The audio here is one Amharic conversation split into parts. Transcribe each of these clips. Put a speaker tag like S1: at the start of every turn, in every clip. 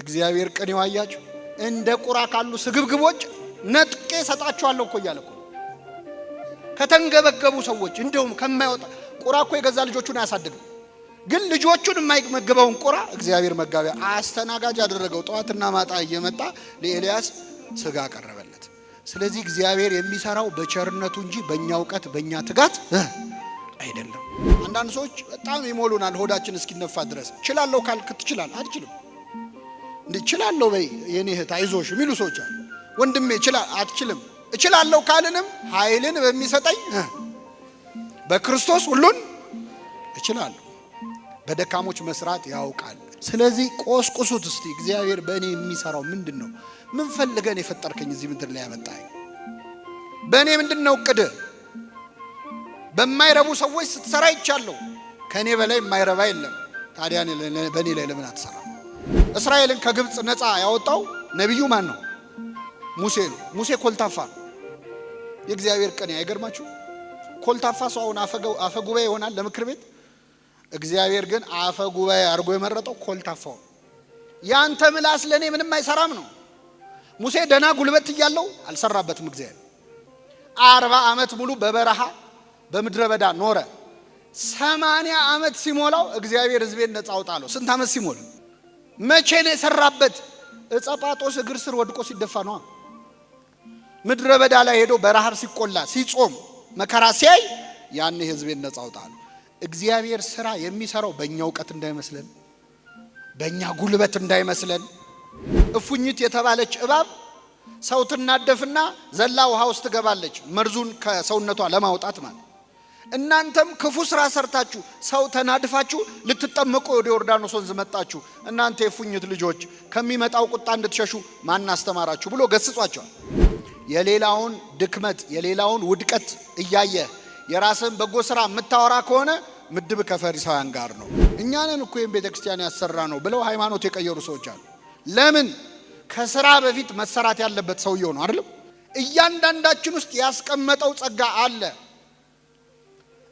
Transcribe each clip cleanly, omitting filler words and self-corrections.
S1: እግዚአብሔር ቅኔው አያችሁ እንደ ቁራ ካሉ ስግብግቦች ነጥቄ ሰጣቸዋለሁ እኮ እያለ እኮ ከተንገበገቡ ሰዎች እንደውም ከማይወጣ ቁራ እኮ የገዛ ልጆቹን አያሳድግም። ግን ልጆቹን የማይመገበውን ቁራ እግዚአብሔር መጋቢያ አስተናጋጅ አደረገው። ጠዋትና ማታ እየመጣ ለኤልያስ ስጋ አቀረበለት። ስለዚህ እግዚአብሔር የሚሰራው በቸርነቱ እንጂ በእኛ ዕውቀት በእኛ ትጋት አይደለም። አንዳንድ ሰዎች በጣም ይሞሉናል ሆዳችን እስኪነፋ ድረስ። እችላለሁ ካልክ ትችላለህ፣ አትችልም እንዴ? እችላለሁ በይ የኔ እህት አይዞሽ የሚሉ ሰዎች አሉ። ወንድሜ አትችልም። እችላለሁ ካልንም ኃይልን በሚሰጠኝ በክርስቶስ ሁሉን እችላለሁ። በደካሞች መስራት ያውቃል። ስለዚህ ቆስቁሱት እስቲ እግዚአብሔር በእኔ የሚሰራው ምንድነው? ምን ፈልገን የፈጠርከኝ እዚህ ምድር ላይ ያመጣኝ? በእኔ ምንድነው እቅድ? በማይረቡ ሰዎች ስትሰራ ይቻለው ከኔ በላይ የማይረባ የለም። ታዲያ በእኔ ላይ ለምን አትሰራ? እስራኤልን ከግብጽ ነፃ ያወጣው ነብዩ ማን ነው? ሙሴ ነው። ሙሴ ኮልታፋ የእግዚአብሔር ቀን አይገርማችሁ? ኮልታፋ ሰው አፈጉባኤ ይሆናል ለምክር ቤት። እግዚአብሔር ግን አፈጉባኤ አድርጎ የመረጠው ኮልታፋው። ያንተ ምላስ ለኔ ምንም አይሰራም ነው። ሙሴ ደና ጉልበት እያለው አልሰራበትም። እግዚአብሔር 40 ዓመት ሙሉ በበረሃ በምድረ በዳ ኖረ። 80 ዓመት ሲሞላው እግዚአብሔር ሕዝቤን ነፃ አውጣለው። ስንት ዓመት ሲሞላ መቼ ነው የሰራበት? እጸጳጦስ እግር ስር ወድቆ ሲደፋ ነው። ምድረ በዳ ላይ ሄዶ በረሃብ ሲቆላ ሲጾም መከራ ሲያይ ያኔ ሕዝቤን ነፃ አውጣለው። እግዚአብሔር ስራ የሚሰራው በእኛ ዕውቀት እንዳይመስለን፣ በእኛ ጉልበት እንዳይመስለን። እፉኝት የተባለች እባብ ሰው ትናደፍና ዘላ ውሃ ውስጥ ትገባለች፣ መርዙን ከሰውነቷ ለማውጣት ማለት። እናንተም ክፉ ስራ ሰርታችሁ ሰው ተናድፋችሁ ልትጠመቁ ወደ ዮርዳኖስ ወንዝ መጣችሁ። እናንተ የእፉኝት ልጆች ከሚመጣው ቁጣ እንድትሸሹ ማን አስተማራችሁ ብሎ ገስጿቸዋል። የሌላውን ድክመት የሌላውን ውድቀት እያየ የራስን በጎ ስራ የምታወራ ከሆነ ምድብ ከፈሪሳውያን ጋር ነው። እኛንን እኮ ቤተክርስቲያን ያሰራ ነው ብለው ሃይማኖት የቀየሩ ሰዎች አሉ። ለምን? ከስራ በፊት መሰራት ያለበት ሰውየው ነው አይደል? እያንዳንዳችን ውስጥ ያስቀመጠው ጸጋ አለ።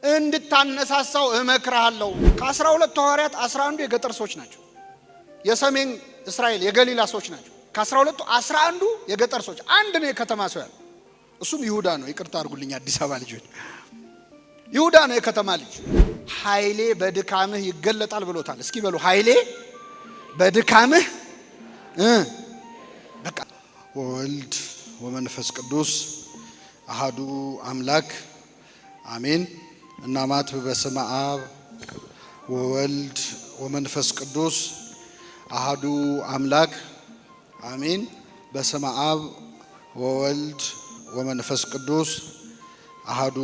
S1: እንድታነሳሳው እመክራለሁ። ከ12 ሐዋርያት 11 የገጠር ሰዎች ናቸው። የሰሜን እስራኤል የገሊላ ሰዎች ናቸው። ከ12 11 የገጠር ሰዎች፣ አንድ ነው የከተማ ሰው ያለው። እሱም ይሁዳ ነው። ይቅርታ አድርጉልኝ አዲስ አበባ ልጆች፣ ይሁዳ ነው የከተማ ልጅ። ኃይሌ በድካምህ ይገለጣል ብሎታል። እስኪ በሉ ኃይሌ በድካምህ በቃ። ወልድ ወመንፈስ ቅዱስ አሃዱ አምላክ አሜን። እናማት በስመ አብ ወወልድ ወመንፈስ ቅዱስ አሃዱ አምላክ አሜን። በስመ አብ ወወልድ ወመንፈስ ቅዱስ አሃዱ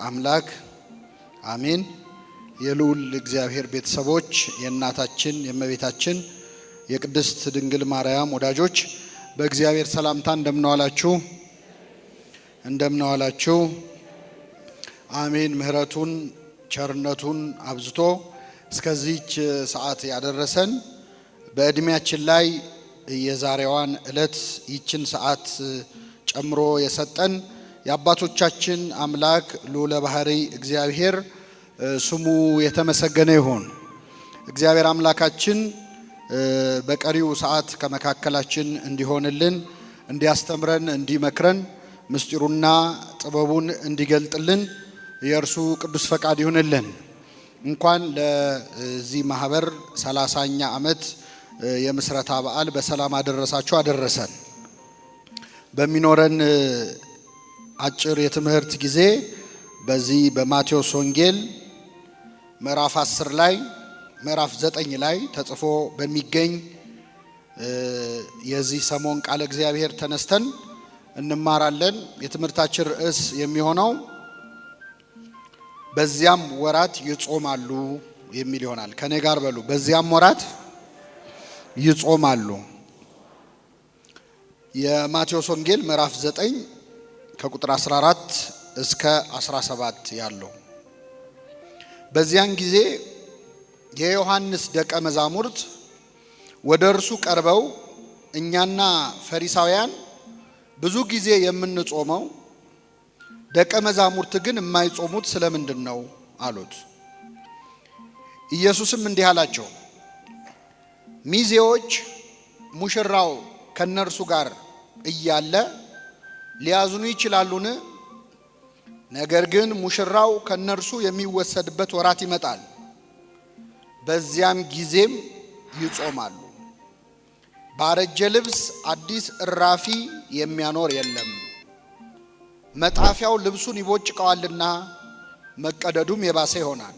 S1: አምላክ አሜን። የልዑል እግዚአብሔር ቤተሰቦች፣ የእናታችን የእመቤታችን የቅድስት ድንግል ማርያም ወዳጆች በእግዚአብሔር ሰላምታ እንደምናዋላችሁ አሜን። ምህረቱን ቸርነቱን አብዝቶ እስከዚህች ሰዓት ያደረሰን በእድሜያችን ላይ የዛሬዋን ዕለት ይችን ሰዓት ጨምሮ የሰጠን የአባቶቻችን አምላክ ልዑለ ባሕሪ እግዚአብሔር ስሙ የተመሰገነ ይሁን። እግዚአብሔር አምላካችን በቀሪው ሰዓት ከመካከላችን እንዲሆንልን፣ እንዲያስተምረን፣ እንዲመክረን፣ ምስጢሩና ጥበቡን እንዲገልጥልን የእርሱ ቅዱስ ፈቃድ ይሁንልን። እንኳን ለዚህ ማህበር 30ኛ ዓመት የምስረታ በዓል በሰላም አደረሳችሁ አደረሰን። በሚኖረን አጭር የትምህርት ጊዜ በዚህ በማቴዎስ ወንጌል ምዕራፍ 10 ላይ ምዕራፍ 9 ላይ ተጽፎ በሚገኝ የዚህ ሰሞን ቃለ እግዚአብሔር ተነስተን እንማራለን። የትምህርታችን ርዕስ የሚሆነው በዚያም ወራት ይጾማሉ የሚል ይሆናል። ከኔ ጋር በሉ፣ በዚያም ወራት ይጾማሉ። የማቴዎስ ወንጌል ምዕራፍ 9 ከቁጥር 14 እስከ 17 ያለው። በዚያን ጊዜ የዮሐንስ ደቀ መዛሙርት ወደ እርሱ ቀርበው እኛና ፈሪሳውያን ብዙ ጊዜ የምንጾመው ደቀ መዛሙርት ግን የማይጾሙት ስለምንድን ነው አሉት። ኢየሱስም እንዲህ አላቸው፣ ሚዜዎች ሙሽራው ከነርሱ ጋር እያለ ሊያዝኑ ይችላሉን? ነገር ግን ሙሽራው ከነርሱ የሚወሰድበት ወራት ይመጣል፣ በዚያም ጊዜም ይጾማሉ። ባረጀ ልብስ አዲስ እራፊ የሚያኖር የለም፣ መጣፊያው ልብሱን ይቦጭቀዋልና መቀደዱም የባሰ ይሆናል።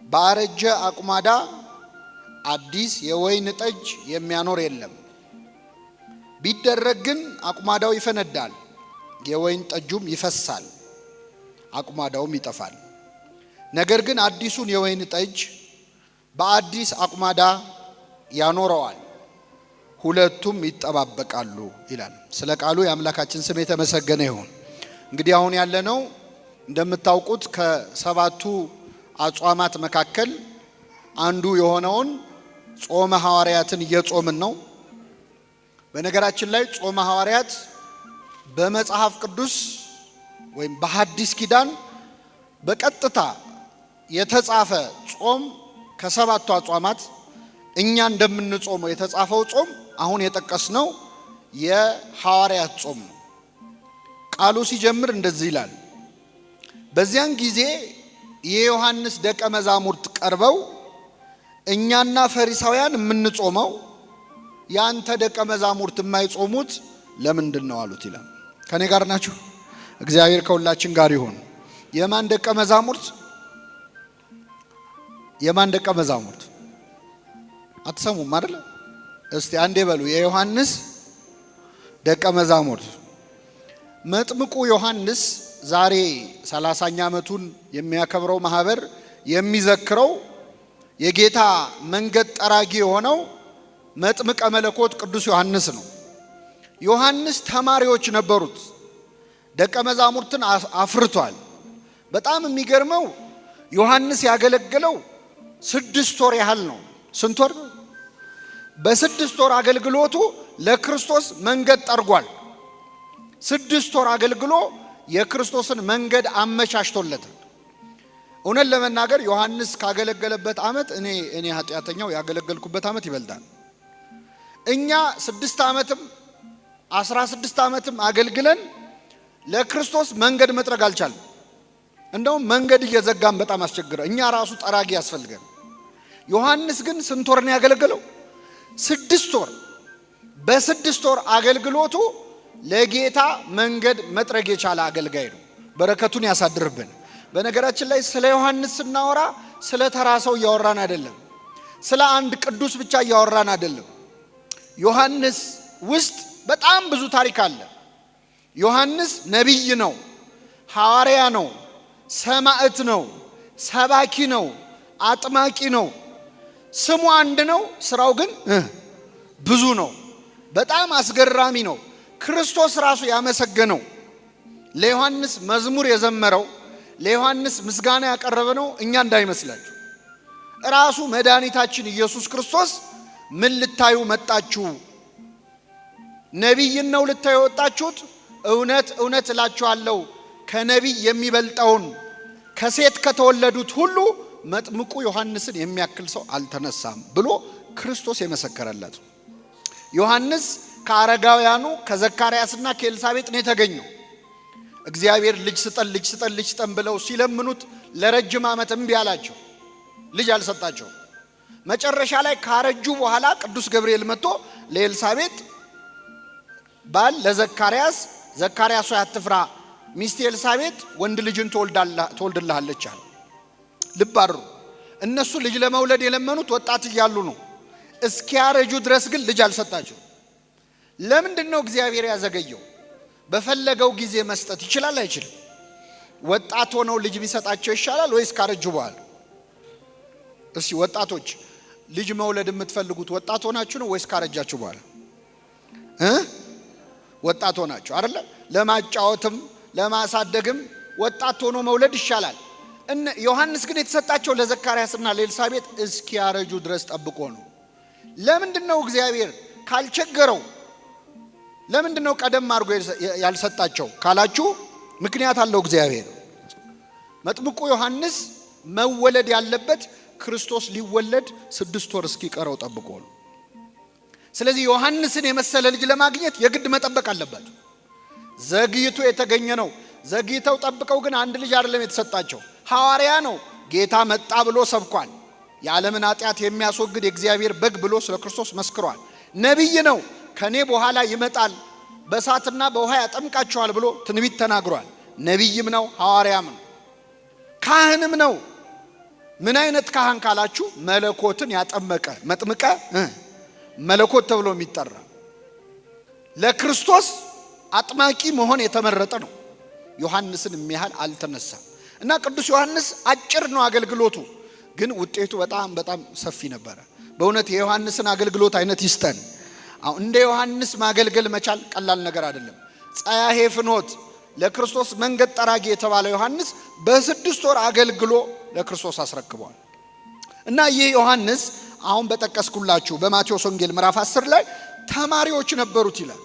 S1: ባረጀ አቁማዳ አዲስ የወይን ጠጅ የሚያኖር የለም፣ ቢደረግ ግን አቁማዳው ይፈነዳል፣ የወይን ጠጁም ይፈሳል፣ አቁማዳውም ይጠፋል። ነገር ግን አዲሱን የወይን ጠጅ በአዲስ አቁማዳ ያኖረዋል፣ ሁለቱም ይጠባበቃሉ ይላል። ስለ ቃሉ የአምላካችን ስም የተመሰገነ ይሁን። እንግዲህ አሁን ያለነው እንደምታውቁት ከሰባቱ አጽዋማት መካከል አንዱ የሆነውን ጾመ ሐዋርያትን እየጾምን ነው። በነገራችን ላይ ጾመ ሐዋርያት በመጽሐፍ ቅዱስ ወይም በሐዲስ ኪዳን በቀጥታ የተጻፈ ጾም ከሰባቱ አጽዋማት እኛ እንደምንጾመው የተጻፈው ጾም አሁን የጠቀስነው የሐዋርያት ጾም ነው። ቃሉ ሲጀምር እንደዚህ ይላል። በዚያን ጊዜ የዮሐንስ ደቀ መዛሙርት ቀርበው እኛና ፈሪሳውያን የምንጾመው ያንተ ደቀ መዛሙርት የማይጾሙት ለምንድን ነው አሉት ይላል። ከኔ ጋር ናችሁ? እግዚአብሔር ከሁላችን ጋር ይሁን። የማን ደቀ መዛሙርት? የማን ደቀ መዛሙርት? አትሰሙም አይደል? እስቲ አንዴ በሉ። የዮሐንስ ደቀ መዛሙርት። መጥምቁ ዮሐንስ ዛሬ 30ኛ ዓመቱን የሚያከብረው ማህበር የሚዘክረው የጌታ መንገድ ጠራጊ የሆነው መጥምቀ መለኮት ቅዱስ ዮሐንስ ነው። ዮሐንስ ተማሪዎች ነበሩት፣ ደቀ መዛሙርትን አፍርቷል። በጣም የሚገርመው ዮሐንስ ያገለገለው 6 ወር ያህል ነው። ስንት ወር? በ6 ወር አገልግሎቱ ለክርስቶስ መንገድ ጠርጓል። 6 ወር አገልግሎ የክርስቶስን መንገድ አመቻችቶለታል። እውነት ለመናገር ዮሐንስ ካገለገለበት ዓመት እኔ ኃጢአተኛው ያገለገልኩበት ዓመት ይበልጣል። እኛ 6 ዓመትም 16 ዓመትም አገልግለን ለክርስቶስ መንገድ መጥረግ አልቻለም። እንደውም መንገድ እየዘጋን በጣም አስቸግረ እኛ ራሱ ጠራጊ ያስፈልገን። ዮሐንስ ግን ስንት ወር ነው ያገለገለው? 6 ወር። በ6 ወር አገልግሎቱ ለጌታ መንገድ መጥረግ የቻለ አገልጋይ ነው። በረከቱን ያሳድርብን። በነገራችን ላይ ስለ ዮሐንስ ስናወራ ስለ ተራ ሰው እያወራን አይደለም፣ ስለ አንድ ቅዱስ ብቻ እያወራን አይደለም። ዮሐንስ ውስጥ በጣም ብዙ ታሪክ አለ። ዮሐንስ ነቢይ ነው፣ ሐዋርያ ነው፣ ሰማዕት ነው፣ ሰባኪ ነው፣ አጥማቂ ነው። ስሙ አንድ ነው፣ ስራው ግን ብዙ ነው። በጣም አስገራሚ ነው። ክርስቶስ ራሱ ያመሰገነው፣ ለዮሐንስ መዝሙር የዘመረው፣ ለዮሐንስ ምስጋና ያቀረበ ነው እኛ እንዳይመስላችሁ። ራሱ መድኃኒታችን ኢየሱስ ክርስቶስ ምን ልታዩ መጣችሁ? ነቢይን ነው ልታዩ ወጣችሁት? እውነት እውነት እላችኋለሁ ከነቢይ የሚበልጠውን ከሴት ከተወለዱት ሁሉ መጥምቁ ዮሐንስን የሚያክል ሰው አልተነሳም ብሎ ክርስቶስ የመሰከረለት። ዮሐንስ ከአረጋውያኑ ከዘካርያስና ከኤልሳቤጥ ነው የተገኘው። እግዚአብሔር ልጅ ስጠን ልጅ ስጠን ልጅ ስጠን ብለው ሲለምኑት ለረጅም ዓመት እምቢ አላቸው፣ ልጅ አልሰጣቸው። መጨረሻ ላይ ካረጁ በኋላ ቅዱስ ገብርኤል መጥቶ ለኤልሳቤጥ ባል ለዘካርያስ ዘካርያስ ሆይ አትፍራ፣ ሚስት ኤልሳቤጥ ወንድ ልጅን ትወልድልሃለች አለ። ልብ አድርጉ። እነሱ ልጅ ለመውለድ የለመኑት ወጣት እያሉ ነው። እስኪያረጁ ድረስ ግን ልጅ አልሰጣቸው። ለምንድን ነው እግዚአብሔር ያዘገየው? በፈለገው ጊዜ መስጠት ይችላል አይችልም? ወጣት ሆነው ልጅ ቢሰጣቸው ይሻላል ወይስ ካረጁ በኋላ? እስቲ ወጣቶች ልጅ መውለድ የምትፈልጉት ወጣት ሆናችሁ ነው ወይስ ካረጃችሁ በኋላ? ወጣት ሆናችሁ አይደለ? ለማጫወትም ለማሳደግም ወጣት ሆኖ መውለድ ይሻላል። ዮሐንስ ግን የተሰጣቸው ለዘካርያስና ለኤልሳቤጥ እስኪያረጁ ድረስ ጠብቆ ነው። ለምንድነው እግዚአብሔር ካልቸገረው ለምንድነው ቀደም አድርጎ ያልሰጣቸው ካላችሁ ምክንያት አለው እግዚአብሔር። መጥምቁ ዮሐንስ መወለድ ያለበት ክርስቶስ ሊወለድ 6 ወር እስኪቀረው ጠብቆ ነው። ስለዚህ ዮሐንስን የመሰለ ልጅ ለማግኘት የግድ መጠበቅ አለበት። ዘግይቶ የተገኘ ነው። ዘግይተው ጠብቀው ግን አንድ ልጅ አይደለም የተሰጣቸው፣ ሐዋርያ ነው። ጌታ መጣ ብሎ ሰብኳል። የዓለምን ኃጢአት የሚያስወግድ የእግዚአብሔር በግ ብሎ ስለ ክርስቶስ መስክሯል። ነቢይ ነው። ከኔ በኋላ ይመጣል በእሳትና በውሃ ያጠምቃቸዋል ብሎ ትንቢት ተናግሯል። ነቢይም ነው፣ ሐዋርያም ነው፣ ካህንም ነው። ምን አይነት ካህን ካላችሁ መለኮትን ያጠመቀ መጥምቀ መለኮት ተብሎ የሚጠራ ለክርስቶስ አጥማቂ መሆን የተመረጠ ነው። ዮሐንስን የሚያህል አልተነሳም እና ቅዱስ ዮሐንስ አጭር ነው አገልግሎቱ፣ ግን ውጤቱ በጣም በጣም ሰፊ ነበረ። በእውነት የዮሐንስን አገልግሎት አይነት ይስጠን። አሁን እንደ ዮሐንስ ማገልገል መቻል ቀላል ነገር አይደለም። ጸያሄ ፍኖት ለክርስቶስ መንገድ ጠራጊ የተባለው ዮሐንስ በ6 ወር አገልግሎ ለክርስቶስ አስረክቧል። እና ይህ ዮሐንስ አሁን በጠቀስኩላችሁ በማቴዎስ ወንጌል ምዕራፍ 10 ላይ ተማሪዎች ነበሩት ይላል።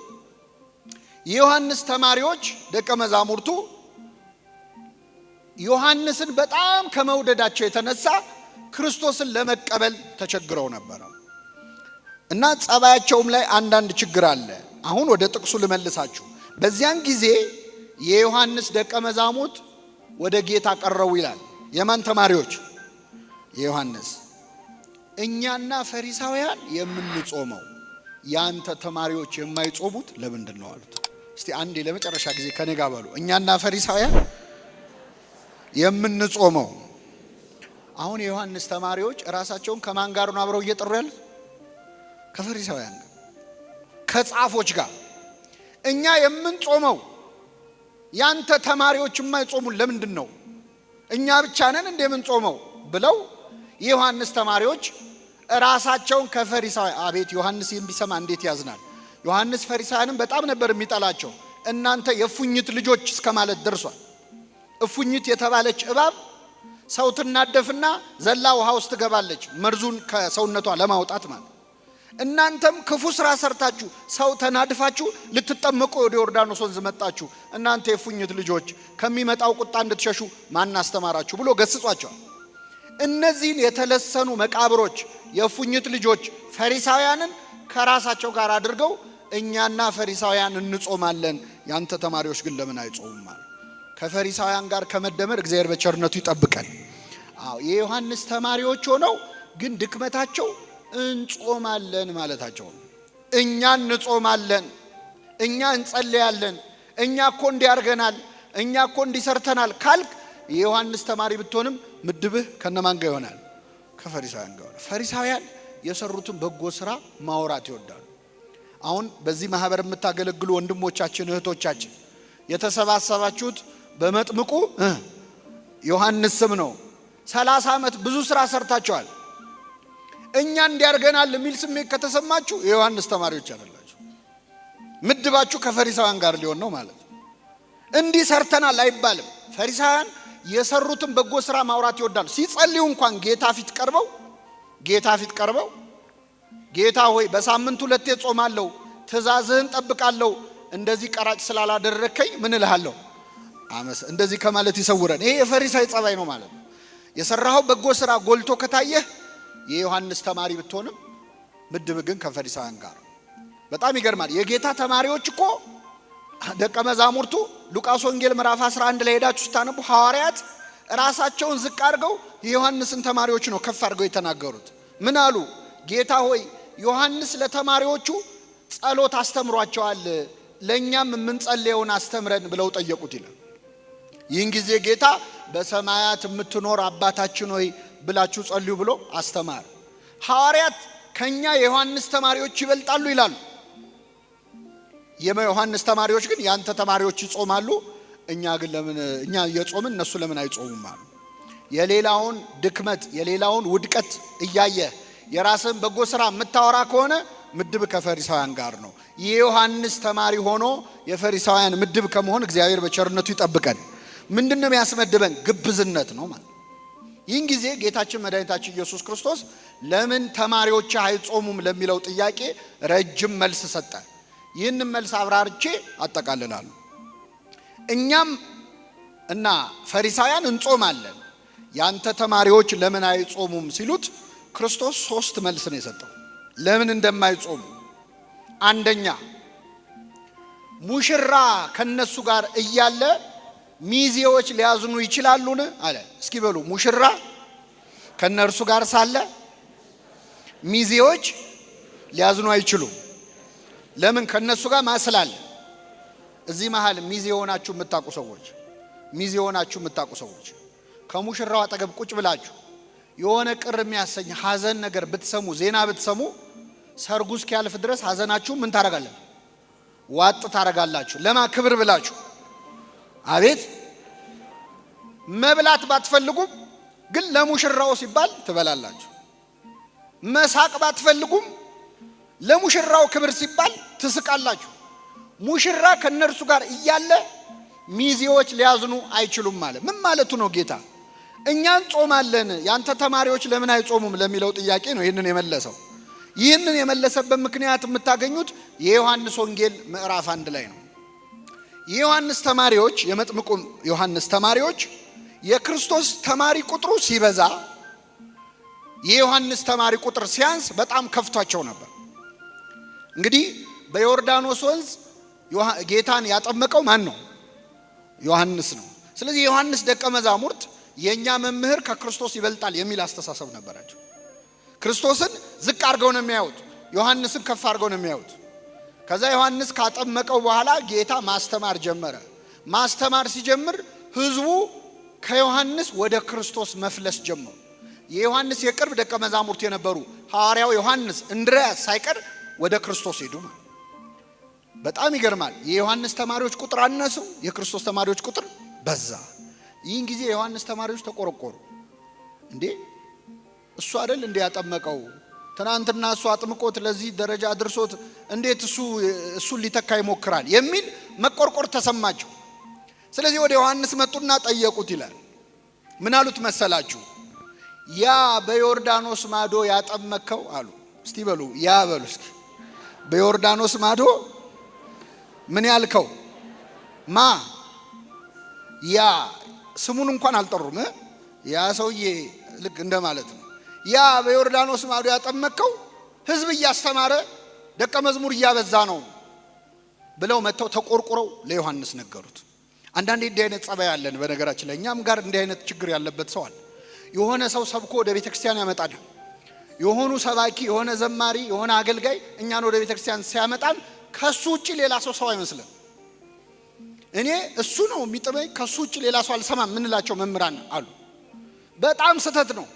S1: የዮሐንስ ተማሪዎች ደቀ መዛሙርቱ ዮሐንስን በጣም ከመውደዳቸው የተነሳ ክርስቶስን ለመቀበል ተቸግረው ነበር እና ጸባያቸውም ላይ አንዳንድ ችግር አለ። አሁን ወደ ጥቅሱ ልመልሳችሁ። በዚያን ጊዜ የዮሐንስ ደቀ መዛሙርት ወደ ጌታ ቀረቡ ይላል። የማን ተማሪዎች? የዮሐንስ። እኛና ፈሪሳውያን የምንጾመው ያንተ ተማሪዎች የማይጾሙት ለምንድን ነው አሉት። እስቲ አንዴ ለመጨረሻ ጊዜ ከኔ ጋር በሉ። እኛና ፈሪሳውያን የምንጾመው። አሁን የዮሐንስ ተማሪዎች ራሳቸውን ከማን ጋር ነው አብረው እየጠሩ ያሉት? ከፈሪሳውያን ጋር፣ ከጻፎች ጋር። እኛ የምንጾመው ያንተ ተማሪዎች የማይጾሙን ለምንድን ነው? እኛ ብቻ ነን እንደ የምንጾመው ብለው የዮሐንስ ተማሪዎች ራሳቸውን ከፈሪሳውያን። አቤት ዮሐንስ ቢሰማ እንዴት ያዝናል። ዮሐንስ ፈሪሳውያንን በጣም ነበር የሚጠላቸው። እናንተ የፉኝት ልጆች እስከማለት ደርሷል። እፉኝት የተባለች እባብ ሰው ትናደፍና ዘላ ውሃ ውስጥ ትገባለች፣ መርዙን ከሰውነቷ ለማውጣት ማለት። እናንተም ክፉ ስራ ሰርታችሁ ሰው ተናድፋችሁ ልትጠመቁ ወደ ዮርዳኖስ ወንዝ መጣችሁ። እናንተ የፉኝት ልጆች ከሚመጣው ቁጣ እንድትሸሹ ማን አስተማራችሁ ብሎ ገስጿቸዋል። እነዚህን የተለሰኑ መቃብሮች የፉኝት ልጆች ፈሪሳውያንን ከራሳቸው ጋር አድርገው እኛና ፈሪሳውያን እንጾማለን፣ ያንተ ተማሪዎች ግን ለምን አይጾሙም ማለት። ከፈሪሳውያን ጋር ከመደመር እግዚአብሔር በቸርነቱ ይጠብቀን። አዎ የዮሐንስ ተማሪዎች ሆነው ግን ድክመታቸው እንጾማለን ማለታቸው። እኛ እንጾማለን፣ እኛ እንጸልያለን፣ እኛ እኮ እንዲያርገናል፣ እኛ እኮ እንዲሰርተናል ካልክ የዮሐንስ ተማሪ ብትሆንም ምድብህ ከነማን ጋር ይሆናል? ከፈሪሳውያን ጋር። ፈሪሳውያን የሰሩትን በጎ ስራ ማውራት ይወዳሉ። አሁን በዚህ ማህበር የምታገለግሉ ወንድሞቻችን እህቶቻችን የተሰባሰባችሁት በመጥምቁ ዮሐንስ ስም ነው። 30 ዓመት ብዙ ስራ ሰርታችኋል። እኛ እንዲያርገናል የሚል ስሜት ከተሰማችሁ የዮሐንስ ተማሪዎች አይደላችሁ። ምድባችሁ ከፈሪሳውያን ጋር ሊሆን ነው ማለት ነው። እንዲህ ሰርተናል አይባልም። ፈሪሳውያን የሰሩትን በጎ ስራ ማውራት ይወዳሉ። ሲጸልዩ እንኳን ጌታ ፊት ቀርበው ጌታ ሆይ በሳምንት 2 ጾማለሁ፣ ትእዛዝህን ጠብቃለሁ፣ እንደዚህ ቀራጭ ስላላደረከኝ ምን እልሃለሁ እንደዚህ ከማለት ይሰውረን። ይሄ የፈሪሳይ ጸባይ ነው ማለት ነው። የሰራው በጎ ስራ ጎልቶ ከታየህ የዮሐንስ ተማሪ ብትሆንም ምድብ ግን ከፈሪሳውያን ጋር። በጣም ይገርማል። የጌታ ተማሪዎች እኮ ደቀ መዛሙርቱ ሉቃስ ወንጌል ምዕራፍ 11 ላይ ሄዳችሁ ስታነቡ ሐዋርያት ራሳቸውን ዝቅ አድርገው የዮሐንስን ተማሪዎች ነው ከፍ አድርገው የተናገሩት። ምን አሉ? ጌታ ሆይ ዮሐንስ ለተማሪዎቹ ጸሎት አስተምሯቸዋል፣ ለኛም የምንጸልየውን አስተምረን ብለው ጠየቁት ይላል። ይህን ጊዜ ጌታ በሰማያት የምትኖር አባታችን ሆይ ብላችሁ ጸልዩ ብሎ አስተማረ። ሐዋርያት ከኛ የዮሐንስ ተማሪዎች ይበልጣሉ ይላሉ። የዮሐንስ ተማሪዎች ግን ያንተ ተማሪዎች ይጾማሉ፣ እኛ እየጾምን እነሱ ለምን አይጾሙም አሉ። የሌላውን ድክመት የሌላውን ውድቀት እያየ የራስን በጎ ስራ የምታወራ ከሆነ ምድብ ከፈሪሳውያን ጋር ነው። የዮሐንስ ተማሪ ሆኖ የፈሪሳውያን ምድብ ከመሆን እግዚአብሔር በቸርነቱ ይጠብቀን። ምንድነው የሚያስመድበን? ግብዝነት ነው ማለት። ይህን ጊዜ ጌታችን መድኃኒታችን ኢየሱስ ክርስቶስ ለምን ተማሪዎች አይጾሙም ለሚለው ጥያቄ ረጅም መልስ ሰጠ። ይህን መልስ አብራርቼ አጠቃልላለሁ። እኛም እና ፈሪሳውያን እንጾማለን፣ ያንተ ተማሪዎች ለምን አይጾሙም ሲሉት ክርስቶስ 3 መልስ ነው የሰጠው ለምን እንደማይጾሙ። አንደኛ ሙሽራ ከነሱ ጋር እያለ ሚዜዎች ሊያዝኑ ይችላሉን አለ። እስኪ በሉ ሙሽራ ከነርሱ ጋር ሳለ ሚዜዎች ሊያዝኑ አይችሉም። ለምን? ከነሱ ጋር ማስላል። እዚህ መሃል ሚዜ ሆናችሁ የምታውቁ ሰዎች ከሙሽራው አጠገብ ቁጭ ብላችሁ የሆነ ቅር የሚያሰኝ ሐዘን ነገር ብትሰሙ፣ ዜና ብትሰሙ ሰርጉ እስኪያልፍ ድረስ ሐዘናችሁ ምን ታረጋላችሁ? ዋጥ ታረጋላችሁ። ለማ ክብር ብላችሁ። አቤት መብላት ባትፈልጉም ግን ለሙሽራው ሲባል ትበላላችሁ። መሳቅ ባትፈልጉም ለሙሽራው ክብር ሲባል ትስቃላችሁ። ሙሽራ ከነርሱ ጋር እያለ ሚዜዎች ሊያዝኑ አይችሉም ማለት ምን ማለቱ ነው? ጌታ እኛን ጾማለን ያንተ ተማሪዎች ለምን አይጾሙም ለሚለው ጥያቄ ነው ይህንን የመለሰው። ይህንን የመለሰበት ምክንያት የምታገኙት የዮሐንስ ወንጌል ምዕራፍ 1 ላይ ነው። የዮሐንስ ተማሪዎች የመጥምቁ ዮሐንስ ተማሪዎች የክርስቶስ ተማሪ ቁጥሩ ሲበዛ የዮሐንስ ተማሪ ቁጥር ሲያንስ በጣም ከፍቷቸው ነበር። እንግዲህ በዮርዳኖስ ወንዝ ጌታን ያጠመቀው ማን ነው? ዮሐንስ ነው። ስለዚህ የዮሐንስ ደቀ መዛሙርት የኛ መምህር ከክርስቶስ ይበልጣል የሚል አስተሳሰብ ነበራቸው። ክርስቶስን ዝቅ አድርገው ነው የሚያዩት፣ ዮሐንስን ከፍ አድርገው ነው የሚያዩት። ከዛ ዮሐንስ ካጠመቀው በኋላ ጌታ ማስተማር ጀመረ። ማስተማር ሲጀምር ህዝቡ ከዮሐንስ ወደ ክርስቶስ መፍለስ ጀመሩ። የዮሐንስ የቅርብ ደቀ መዛሙርት የነበሩ ሐዋርያው ዮሐንስ፣ እንድርያስ ሳይቀር ወደ ክርስቶስ ሄዱ። በጣም ይገርማል። የዮሐንስ ተማሪዎች ቁጥር አነሱ፣ የክርስቶስ ተማሪዎች ቁጥር በዛ። ይህን ጊዜ የዮሐንስ ተማሪዎች ተቆረቆሩ። እንዴ እሱ አይደል እንዴ ያጠመቀው? ትናንትና እሱ አጥምቆት ለዚህ ደረጃ አድርሶት እንዴት እሱ ሊተካ ይሞክራል የሚል መቆርቆር ተሰማቸው። ስለዚህ ወደ ዮሐንስ መጡና ጠየቁት ይላል። ምን አሉት መሰላችሁ? ያ በዮርዳኖስ ማዶ ያጠመከው አሉ። እስቲ በሉ ያ በሉ እስኪ በዮርዳኖስ ማዶ ምን ያልከው ማ? ያ ስሙን እንኳን አልጠሩም። ያ ሰውዬ ልክ እንደማለት ነው። ያ በዮርዳኖስ ማዶ ያጠመከው ህዝብ እያስተማረ ደቀ መዝሙር እያበዛ ነው ብለው መተው ተቆርቁረው ለዮሐንስ ነገሩት። አንዳንዴ እንዲህ አይነት ጸባይ ያለን በነገራችን ላይ እኛም ጋር እንዲህ አይነት ችግር ያለበት ሰው አለ። የሆነ ሰው ሰብኮ ወደ ቤተክርስቲያን ያመጣል። የሆኑ ሰባኪ፣ የሆነ ዘማሪ፣ የሆነ አገልጋይ እኛን ወደ ቤተክርስቲያን ሲያመጣን ከሱ ውጪ ሌላ ሰው አይመስልም። እኔ እሱ ነው የሚጥመኝ ከሱ ውጪ ሌላ ሰው አልሰማም ምንላቸው መምህራን አሉ። በጣም ስህተት ነው።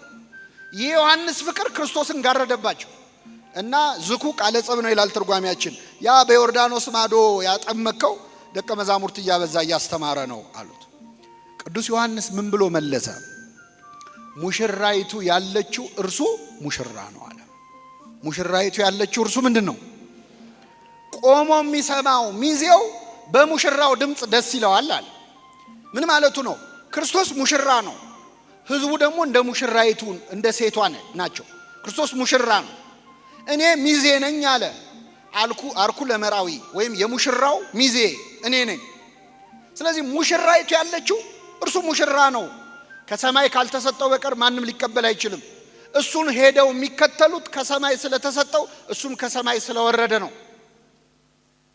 S1: የዮሐንስ ፍቅር ክርስቶስን ጋረደባቸው እና ዝኩ ቃለ ጸብ ነው ይላል ትርጓሜያችን። ያ በዮርዳኖስ ማዶ ያጠመከው ደቀ መዛሙርት እያበዛ እያስተማረ ነው አሉት። ቅዱስ ዮሐንስ ምን ብሎ መለሰ? ሙሽራይቱ ያለችው እርሱ ሙሽራ ነው አለ። ሙሽራይቱ ያለችው እርሱ ምንድነው? ቆሞ የሚሰማው ሚዜው በሙሽራው ድምጽ ደስ ይለዋል አለ። ምን ማለቱ ነው? ክርስቶስ ሙሽራ ነው። ህዝቡ ደግሞ እንደ ሙሽራይቱ እንደ ሴቷ ናቸው። ክርስቶስ ሙሽራ ነው። እኔ ሚዜ ነኝ አለ። አርኩ ለመራዊ ወይም የሙሽራው ሚዜ እኔ ነኝ። ስለዚህ ሙሽራይቱ ያለችው እርሱ ሙሽራ ነው። ከሰማይ ካልተሰጠው በቀር ማንም ሊቀበል አይችልም። እሱን ሄደው የሚከተሉት ከሰማይ ስለተሰጠው እሱም ከሰማይ ስለወረደ ነው።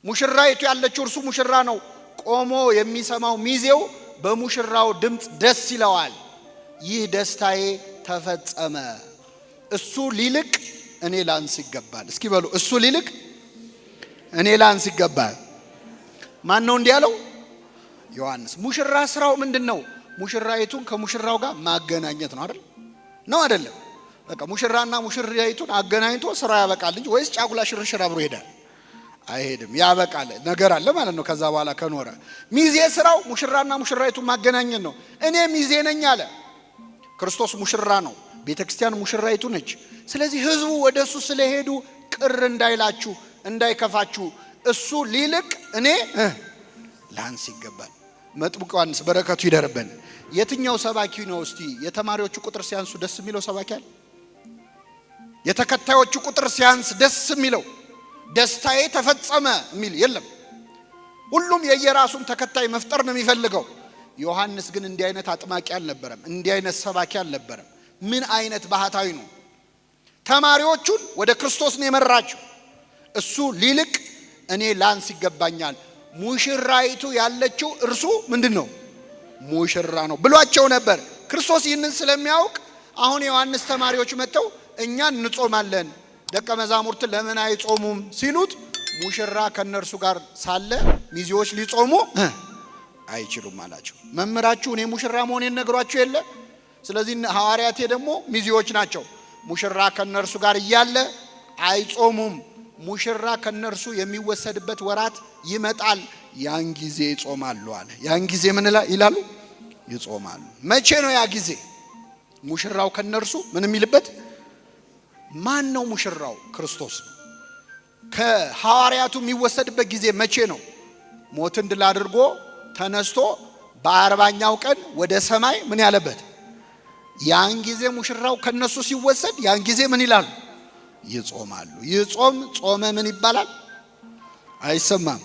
S1: ሙሽራይቱ ያለችው እርሱ ሙሽራ ነው። ቆሞ የሚሰማው ሚዜው በሙሽራው ድምጽ ደስ ይለዋል። ይህ ደስታዬ ተፈጸመ። እሱ ሊልቅ እኔ ላንስ ይገባል። እስኪ በሉ እሱ ሊልቅ እኔ ላንስ ይገባል። ማን ነው እንዲህ ያለው? ዮሐንስ። ሙሽራ ስራው ምንድነው? ሙሽራይቱን ከሙሽራው ጋር ማገናኘት ነው አይደል? ነው አይደለም? በቃ ሙሽራና ሙሽራይቱን አገናኝቶ ስራ ያበቃል እንጂ ወይስ ጫጉላ ሽርሽር አብሮ ይሄዳል? አይሄድም። ያበቃል ነገር አለ ማለት ነው። ከዛ በኋላ ከኖረ ሚዜ ስራው ሙሽራና ሙሽራይቱን ማገናኘት ነው። እኔ ሚዜ ነኝ አለ። ክርስቶስ ሙሽራ ነው። ቤተክርስቲያን ሙሽራይቱ ነች። ስለዚህ ህዝቡ ወደሱ ስለሄዱ ቅር እንዳይላችሁ እንዳይከፋችሁ እሱ ሊልቅ እኔ ላንስ ይገባል። መጥምቁ ዮሐንስ በረከቱ ይደርብን። የትኛው ሰባኪ ነው እስቲ የተማሪዎቹ ቁጥር ሲያንሱ ደስ የሚለው ሰባኪ አለ? የተከታዮቹ ቁጥር ሲያንስ ደስ የሚለው ደስታዬ ተፈጸመ የሚል የለም። ሁሉም የየራሱን ተከታይ መፍጠር ነው የሚፈልገው። ዮሐንስ ግን እንዲህ አይነት አጥማቂ አልነበረም። እንዲህ አይነት ሰባኪ አልነበረም። ምን አይነት ባህታዊ ነው! ተማሪዎቹን ወደ ክርስቶስ ነው የመራቸው። እሱ ሊልቅ እኔ ላንስ ይገባኛል። ሙሽራይቱ ያለችው እርሱ ምንድነው? ሙሽራ ነው ብሏቸው ነበር። ክርስቶስ ይህንን ስለሚያውቅ አሁን ዮሐንስ ተማሪዎች መጥተው እኛ እንጾማለን ደቀ መዛሙርት ለምን አይጾሙም ሲሉት ሙሽራ ከነርሱ ጋር ሳለ ሚዜዎች ሊጾሙ አይችሉም አላቸው። መምህራችሁ እኔ ሙሽራ መሆኔን ነግሯችሁ የለ? ስለዚህ ሐዋርያቴ ደግሞ ሚዜዎች ናቸው። ሙሽራ ከነርሱ ጋር እያለ አይጾሙም። ሙሽራ ከነርሱ የሚወሰድበት ወራት ይመጣል፣ ያን ጊዜ ይጾማሉ አለ። ያን ጊዜ ምን ይላሉ? ይጾማሉ። መቼ ነው ያ ጊዜ? ሙሽራው ከነርሱ ምን የሚልበት? ማን ነው ሙሽራው? ክርስቶስ ነው። ከሐዋርያቱ የሚወሰድበት ጊዜ መቼ ነው? ሞትን ድል አድርጎ ተነስቶ በ40ኛው ቀን ወደ ሰማይ ምን ያለበት? ያን ጊዜ ሙሽራው ከነሱ ሲወሰድ ያን ጊዜ ምን ይላሉ? ይጾማሉ። ይጾም ጾመ ምን ይባላል? አይሰማም?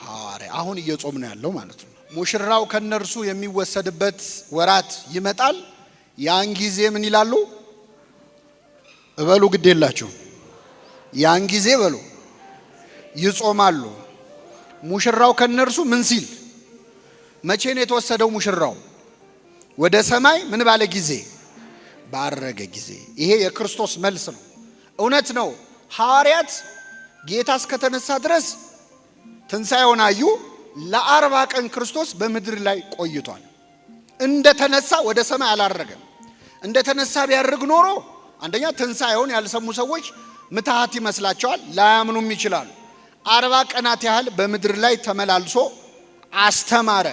S1: ሐዋርያ አሁን እየጾም ነው ያለው ማለት ነው። ሙሽራው ከነርሱ የሚወሰድበት ወራት ይመጣል፣ ያን ጊዜ ምን ይላሉ? እበሉ ግድ የላችሁ። ያን ጊዜ በሉ ይጾማሉ። ሙሽራው ከነርሱ ምን ሲል? መቼ ነው የተወሰደው ሙሽራው? ወደ ሰማይ ምን ባለ ጊዜ? ባረገ ጊዜ። ይሄ የክርስቶስ መልስ ነው። እውነት ነው። ሐዋርያት ጌታ እስከተነሳ ድረስ ትንሣኤውን አዩ። ለ40 ቀን ክርስቶስ በምድር ላይ ቆይቷል። እንደተነሳ ወደ ሰማይ አላረገም። እንደተነሳ ቢያርግ ኖሮ አንደኛ ትንሣኤውን ያልሰሙ ሰዎች ምትሃት ይመስላቸዋል፣ ላያምኑም ይችላሉ። 40 ቀናት ያህል በምድር ላይ ተመላልሶ አስተማረ።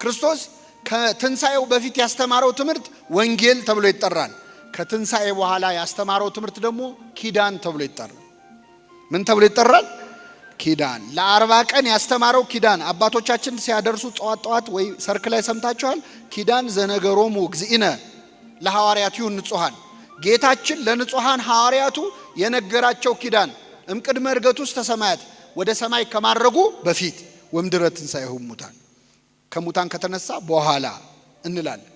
S1: ክርስቶስ ከትንሣኤው በፊት ያስተማረው ትምህርት ወንጌል ተብሎ ይጠራል። ከትንሣኤ በኋላ ያስተማረው ትምህርት ደግሞ ኪዳን ተብሎ ይጠራል። ምን ተብሎ ይጠራል? ኪዳን። ለ40 ቀን ያስተማረው ኪዳን አባቶቻችን ሲያደርሱ ጠዋት ወይ ሰርክ ላይ ሰምታችኋል። ኪዳን ዘነገሮሙ እግዚእነ ለሐዋርያቲሁ ንጹሐን። ጌታችን ለንጹሐን ሐዋርያቱ የነገራቸው ኪዳን እምቅድመ ዕርገቱ ውስተ ሰማያት ወደ ሰማይ ከማረጉ በፊት ወምድረ ትንሣኤሁ ሙታን ከሙታን ከተነሳ በኋላ እንላለን።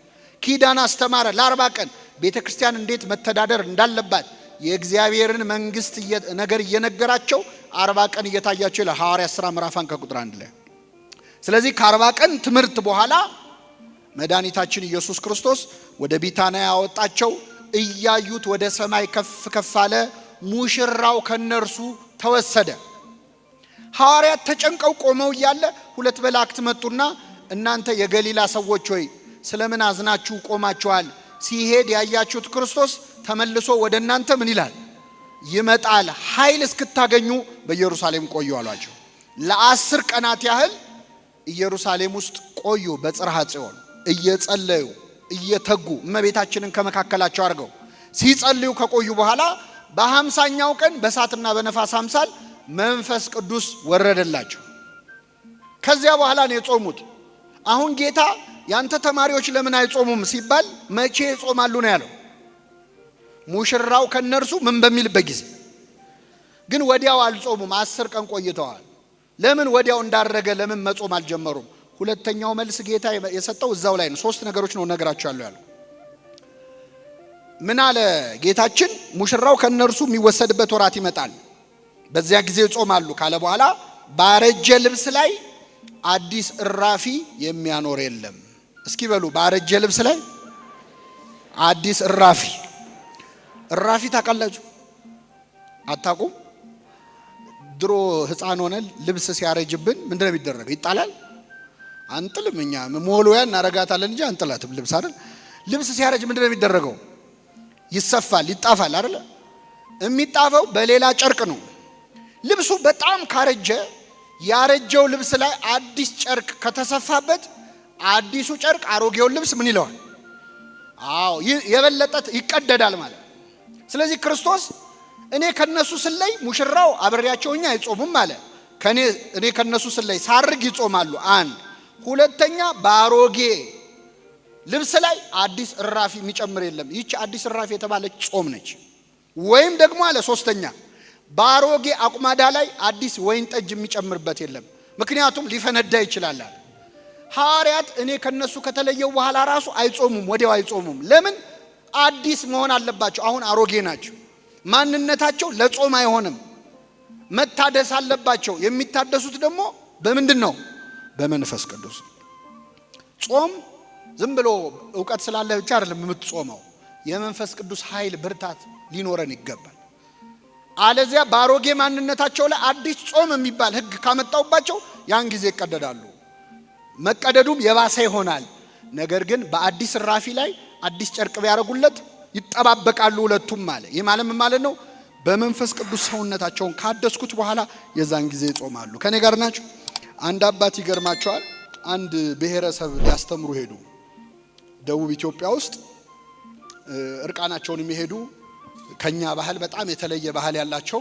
S1: ኪዳን አስተማረ ለ40 ቀን ቤተ ክርስቲያን እንዴት መተዳደር እንዳለባት የእግዚአብሔርን መንግስት ነገር እየነገራቸው 40 ቀን እየታያቸው ይላል ሐዋርያት ሥራ ምዕራፍ 1 ከቁጥር 1 ላይ። ስለዚህ ከ40 ቀን ትምህርት በኋላ መድኃኒታችን ኢየሱስ ክርስቶስ ወደ ቢታንያ ያወጣቸው፣ እያዩት ወደ ሰማይ ከፍ ከፍ አለ። ሙሽራው ከነርሱ ተወሰደ። ሐዋርያት ተጨንቀው ቆመው እያለ 2 መላእክት መጡና እናንተ የገሊላ ሰዎች ሆይ ስለምን አዝናችሁ ቆማችኋል? ሲሄድ ያያችሁት ክርስቶስ ተመልሶ ወደ እናንተ ምን ይላል? ይመጣል። ኃይል እስክታገኙ በኢየሩሳሌም ቆዩ አሏቸው። ለ10 ቀናት ያህል ኢየሩሳሌም ውስጥ ቆዩ። በጽርሐ ጽዮን እየጸለዩ እየተጉ እመቤታችንን ከመካከላቸው አድርገው ሲጸልዩ ከቆዩ በኋላ በ50ኛው ቀን በእሳትና በነፋስ አምሳል መንፈስ ቅዱስ ወረደላቸው። ከዚያ በኋላ ነው የጾሙት። አሁን ጌታ ያንተ ተማሪዎች ለምን አይጾሙም ሲባል መቼ ይጾማሉ ነው ያለው? ሙሽራው ከነርሱ ምን በሚልበት ጊዜ። ግን ወዲያው አልጾሙም። 10 ቀን ቆይተዋል። ለምን ወዲያው እንዳረገ ለምን መጾም አልጀመሩም? ሁለተኛው መልስ ጌታ የሰጠው እዛው ላይ ነው። 3 ነገሮች ነው ነገራቸዋለሁ ያለው። ምን አለ ጌታችን? ሙሽራው ከነርሱ የሚወሰድበት ወራት ይመጣል፣ በዚያ ጊዜ ይጾማሉ ካለ በኋላ ባረጀ ልብስ ላይ አዲስ እራፊ የሚያኖር የለም። እስኪ በሉ ባረጀ ልብስ ላይ አዲስ እራፊ። እራፊ ታውቃላችሁ? አታውቁም? ድሮ ሕፃን ሆነን ልብስ ሲያረጅብን ምንድነው የሚደረገው? ይጣላል? አንጥልም። እኛ ሞሎያ እናረጋታለን እንጂ አንጥላትም ልብስ አይደል? ልብስ ሲያረጅ ምንድነው የሚደረገው? ይሰፋል፣ ይጣፋል አይደል? የሚጣፈው በሌላ ጨርቅ ነው። ልብሱ በጣም ካረጀ ያረጀው ልብስ ላይ አዲስ ጨርቅ ከተሰፋበት አዲሱ ጨርቅ አሮጌውን ልብስ ምን ይለዋል? አዎ የበለጠ ይቀደዳል ማለት። ስለዚህ ክርስቶስ እኔ ከነሱ ስለይ ሙሽራው አብሬያቸውኛ አይጾሙም አለ። እኔ ከነሱ ስለይ ሳርግ ይጾማሉ። አንድ ሁለተኛ በአሮጌ ልብስ ላይ አዲስ እራፊ የሚጨምር የለም። ይህች አዲስ እራፊ የተባለች ጾም ነች። ወይም ደግሞ አለ ሶስተኛ በአሮጌ አቁማዳ ላይ አዲስ ወይን ጠጅ የሚጨምርበት የለም፣ ምክንያቱም ሊፈነዳ ይችላል። ሐዋርያት እኔ ከነሱ ከተለየው በኋላ ራሱ አይጾሙም፣ ወዲያው አይጾሙም። ለምን? አዲስ መሆን አለባቸው። አሁን አሮጌ ናቸው። ማንነታቸው ለጾም አይሆንም። መታደስ አለባቸው። የሚታደሱት ደግሞ በምንድነው? በመንፈስ ቅዱስ። ጾም ዝም ብሎ ዕውቀት ስላለ ብቻ አይደለም የምትጾመው። የመንፈስ ቅዱስ ኃይል ብርታት ሊኖረን ይገባል። አለዚያ ባሮጌ ማንነታቸው ላይ አዲስ ጾም የሚባል ሕግ ካመጣውባቸው ያን ጊዜ ይቀደዳሉ። መቀደዱም የባሰ ይሆናል። ነገር ግን በአዲስ ራፊ ላይ አዲስ ጨርቅ ቢያረጉለት ይጠባበቃሉ ሁለቱም ማለት። ይህ ማለት ነው በመንፈስ ቅዱስ ሰውነታቸውን ካደስኩት በኋላ የዛን ጊዜ ይጾማሉ። ከኔ ጋር ናችሁ? አንድ አባት ይገርማቸዋል። አንድ ብሔረሰብ ሊያስተምሩ ሄዱ። ደቡብ ኢትዮጵያ ውስጥ እርቃናቸውን የሚሄዱ ከኛ ባህል በጣም የተለየ ባህል ያላቸው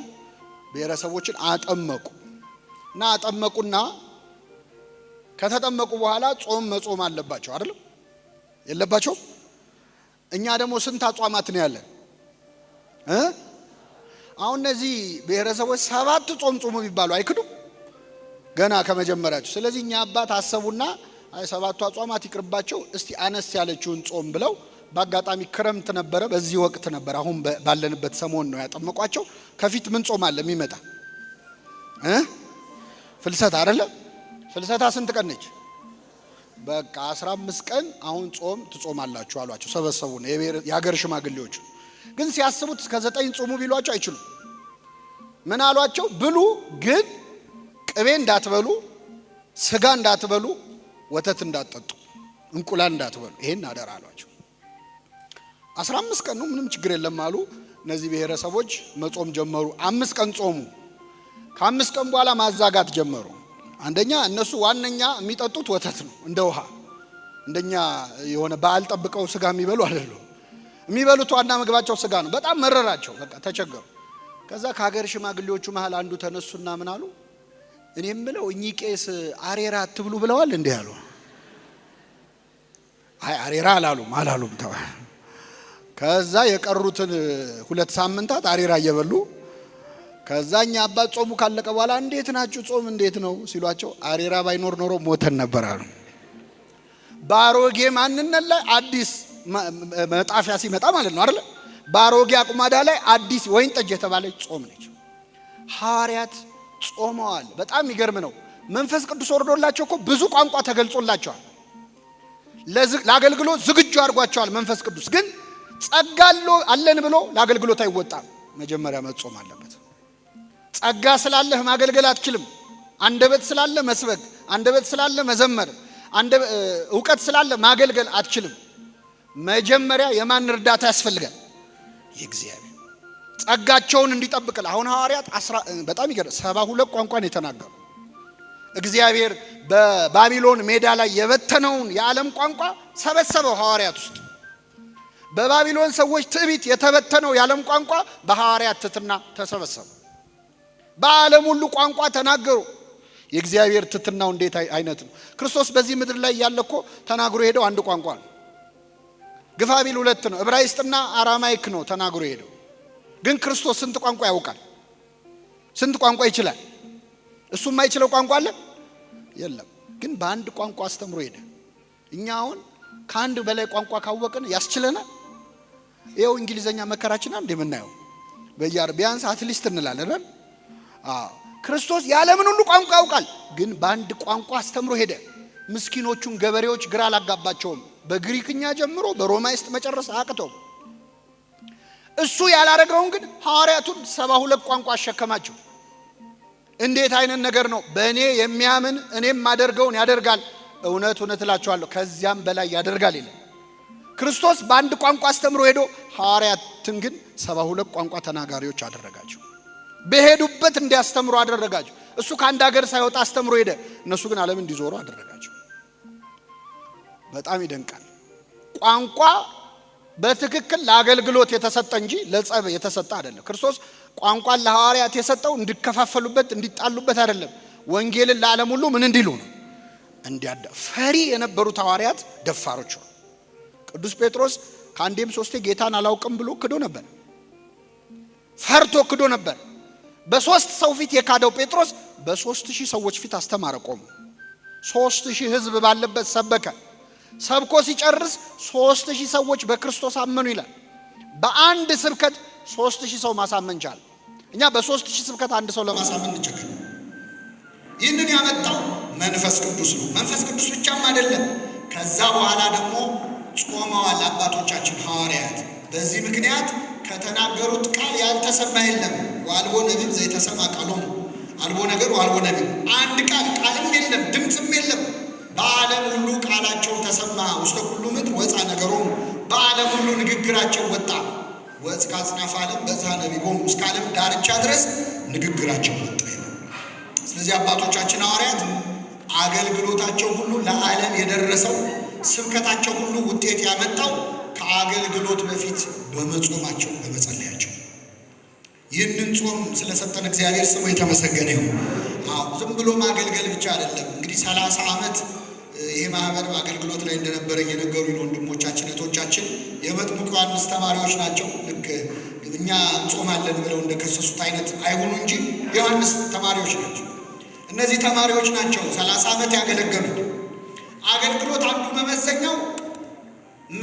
S1: ብሔረሰቦችን አጠመቁና ከተጠመቁ በኋላ ጾም መጾም አለባቸው አይደል? የለባቸው? እኛ ደግሞ ስንት አጽዋማት ነው ያለን? አሁን እነዚህ ብሔረሰቦች 7 ጾም ጾሙ ቢባሉ አይክዱም ገና ከመጀመሪያቸው። ስለዚህ እኛ አባት አሰቡና 7ቱ አጽዋማት ይቅርባቸው እስቲ አነስ ያለችውን ጾም ብለው በአጋጣሚ ክረምት ነበረ፣ በዚህ ወቅት ነበር። አሁን ባለንበት ሰሞን ነው ያጠመቋቸው። ከፊት ምን ጾም አለ የሚመጣ? ፍልሰታ አይደለ? ፍልሰታ ስንት ቀን ነች? በቃ 15 ቀን አሁን ጾም ትጾማላችሁ አሏቸው። ሰበሰቡና የሀገር ሽማግሌዎች ግን ሲያስቡት እስከ 9 ጾሙ ቢሏቸው አይችሉም። ምን አሏቸው? ብሉ ግን ቅቤ እንዳትበሉ፣ ስጋ እንዳትበሉ፣ ወተት እንዳትጠጡ፣ እንቁላል እንዳትበሉ፣ ይሄን አደራ አሏቸው። 15 ቀን ነው ምንም ችግር የለም አሉ። እነዚህ ብሔረሰቦች መጾም ጀመሩ። 5 ቀን ጾሙ። ከ5 ቀን በኋላ ማዛጋት ጀመሩ። አንደኛ እነሱ ዋነኛ የሚጠጡት ወተት ነው እንደ ውሃ። እንደኛ የሆነ በዓል ጠብቀው ስጋ የሚበሉ አይደሉም። የሚበሉት ዋና ምግባቸው ስጋ ነው። በጣም መረራቸው፣ በቃ ተቸገሩ። ከዛ ከሀገር ሽማግሌዎቹ መሃል አንዱ ተነሱና ምን አሉ? እኔ የምለው እኚህ ቄስ አሬራ አትብሉ ብለዋል እንዴ አሉ። አይ አሬራ አላሉም ተው። ከዛ የቀሩትን 2 ሳምንታት አሬራ እየበሉ ከዛኛ አባት ጾሙ ካለቀ በኋላ እንዴት ናችሁ ጾም እንዴት ነው ሲሏቸው አሬራ ባይኖር ኖሮ ሞተን ነበር አሉ። ባሮጌ ማንነት ላይ አዲስ መጣፊያ ሲመጣ ማለት ነው አይደል? ባሮጌ አቁማዳ ላይ አዲስ ወይን ጠጅ የተባለ ጾም ነች። ሐዋርያት ጾመዋል። በጣም ይገርም ነው። መንፈስ ቅዱስ ወርዶላቸው እኮ ብዙ ቋንቋ ተገልጾላቸዋል። ለአገልግሎት ዝግጁ አድርጓቸዋል። መንፈስ ቅዱስ ግን ጸጋ አለን ብሎ ለአገልግሎት አይወጣም። መጀመሪያ መጾም አለበት። ጸጋ ስላለህ ማገልገል አትችልም። አንደበት ስላለ መስበክ፣ አንደበት ስላለ መዘመር፣ ዕውቀት ስላለ ማገልገል አትችልም። መጀመሪያ የማን እርዳታ ያስፈልጋል? የእግዚአብሔር። ጸጋቸውን እንዲጠብቅል አሁን ሐዋርያት በጣም ይገርም 72 ቋንቋን የተናገሩ እግዚአብሔር በባቢሎን ሜዳ ላይ የበተነውን የዓለም ቋንቋ ሰበሰበው ሐዋርያት ውስጥ። በባቢሎን ሰዎች ትዕቢት የተበተነው የዓለም ቋንቋ በሐዋርያት ትትና ተሰበሰበ። በዓለም ሁሉ ቋንቋ ተናገሩ። የእግዚአብሔር ትትናው እንዴት አይነት ነው! ክርስቶስ በዚህ ምድር ላይ ያለኮ ተናግሮ ሄደው አንድ ቋንቋ ነው። ግፋቢል 2 ነው። ዕብራይስጥና አራማይክ ነው ተናግሮ ሄደው። ግን ክርስቶስ ስንት ቋንቋ ያውቃል? ስንት ቋንቋ ይችላል? እሱ የማይችለው ቋንቋ አለ? የለም። ግን በአንድ ቋንቋ አስተምሮ ሄደ። እኛ አሁን ከአንድ በላይ ቋንቋ ካወቅን ያስችለናል? ይኸው እንግሊዘኛ መከራችን አንድ የምናየው ቢያንስ አትሊስት እንላለን። ክርስቶስ የዓለምን ሁሉ ቋንቋ ያውቃል። ግን በአንድ ቋንቋ አስተምሮ ሄደ። ምስኪኖቹን ገበሬዎች ግራ አላጋባቸውም። በግሪክኛ ጀምሮ በሮማይስጥ መጨረስ አቅተው። እሱ ያላረገውን ግን ሐዋርያቱን 72 ቋንቋ አሸከማቸው። እንዴት አይነት ነገር ነው! በእኔ የሚያምን እኔም ማደርገውን ያደርጋል፣ እውነት እውነት እላችኋለሁ ከዚያም በላይ ያደርጋል ይላል። ክርስቶስ በአንድ ቋንቋ አስተምሮ ሄዶ ሐዋርያትን ግን 72 ቋንቋ ተናጋሪዎች አደረጋቸው። በሄዱበት እንዲያስተምሩ አደረጋቸው። እሱ ከአንድ ሀገር ሳይወጣ አስተምሮ ሄደ። እነሱ ግን ዓለም እንዲዞሩ አደረጋቸው። በጣም ይደንቃል። ቋንቋ በትክክል ለአገልግሎት የተሰጠ እንጂ ለጸብ የተሰጠ አይደለም። ክርስቶስ ቋንቋን ለሐዋርያት የሰጠው እንዲከፋፈሉበት እንዲጣሉበት አይደለም። ወንጌልን ለዓለም ሁሉ ምን እንዲሉ ነው? ፈሪ የነበሩት ሐዋርያት ደፋሮች ሆኑ። ቅዱስ ጴጥሮስ ከአንዴም 3 ጌታን አላውቅም ብሎ ክዶ ነበር። ፈርቶ ክዶ ነበር። በ3 ሰው ፊት የካደው ጴጥሮስ በ3000 ሰዎች ፊት አስተማረ። ቆሞ 3000 ሕዝብ ባለበት ሰበከ። ሰብኮ ሲጨርስ 3000 ሰዎች በክርስቶስ አመኑ ይላል። በአንድ ስብከት 3000 ሰው ማሳመን ቻለ። እኛ በ3000 ስብከት አንድ ሰው ለማሳመን እንቸገር። ይህንን ያመጣው መንፈስ ቅዱስ ነው። መንፈስ ቅዱስ ብቻም አይደለም። ከዛ በኋላ ደግሞ ጾመዋል አባቶቻችን ሐዋርያት። በዚህ ምክንያት ከተናገሩት ቃል ያልተሰማ የለም። ዋልቦ ነቢብ ዘይተሰማ ቃሎሙ፣ አልቦ ነገር ዋልቦ ነቢብ። አንድ ቃልም የለም፣ ድምፅም የለም። በዓለም ሁሉ ቃላቸው ተሰማ። ውስተ ኩሉ ምድር ወፃ ነገሮሙ፣ በዓለም ሁሉ ንግግራቸው ወጣ። ወፅ ከአጽናፈ ዓለም በጽሐ ነቢቦሙ፣ እስከ ዓለም ዳርቻ ድረስ ንግግራቸው ወጣ። ስለዚህ አባቶቻችን ሐዋርያት አገልግሎታቸው ሁሉ ለዓለም የደረሰው ስብከታቸው ሁሉ ውጤት ያመጣው ከአገልግሎት በፊት በመጾማቸው በመጸለያቸው። ይህንን ጾም ስለሰጠን እግዚአብሔር ስሙ የተመሰገነ ይሁን። ዝም ብሎ ማገልገል ብቻ አይደለም። እንግዲህ 30 ዓመት ይሄ ማህበር አገልግሎት ላይ እንደነበረ እየነገሩኝ ወንድሞቻችን እህቶቻችን የመጥምቁ ዮሐንስ ተማሪዎች ናቸው። ልክ እኛ እንጾማለን ብለው እንደከሰሱት አይነት አይሁኑ እንጂ ዮሐንስ ተማሪዎች ናቸው። እነዚህ ተማሪዎች ናቸው 30 ዓመት ያገለገሉት። አገልግሎት አንዱ መመዘኛው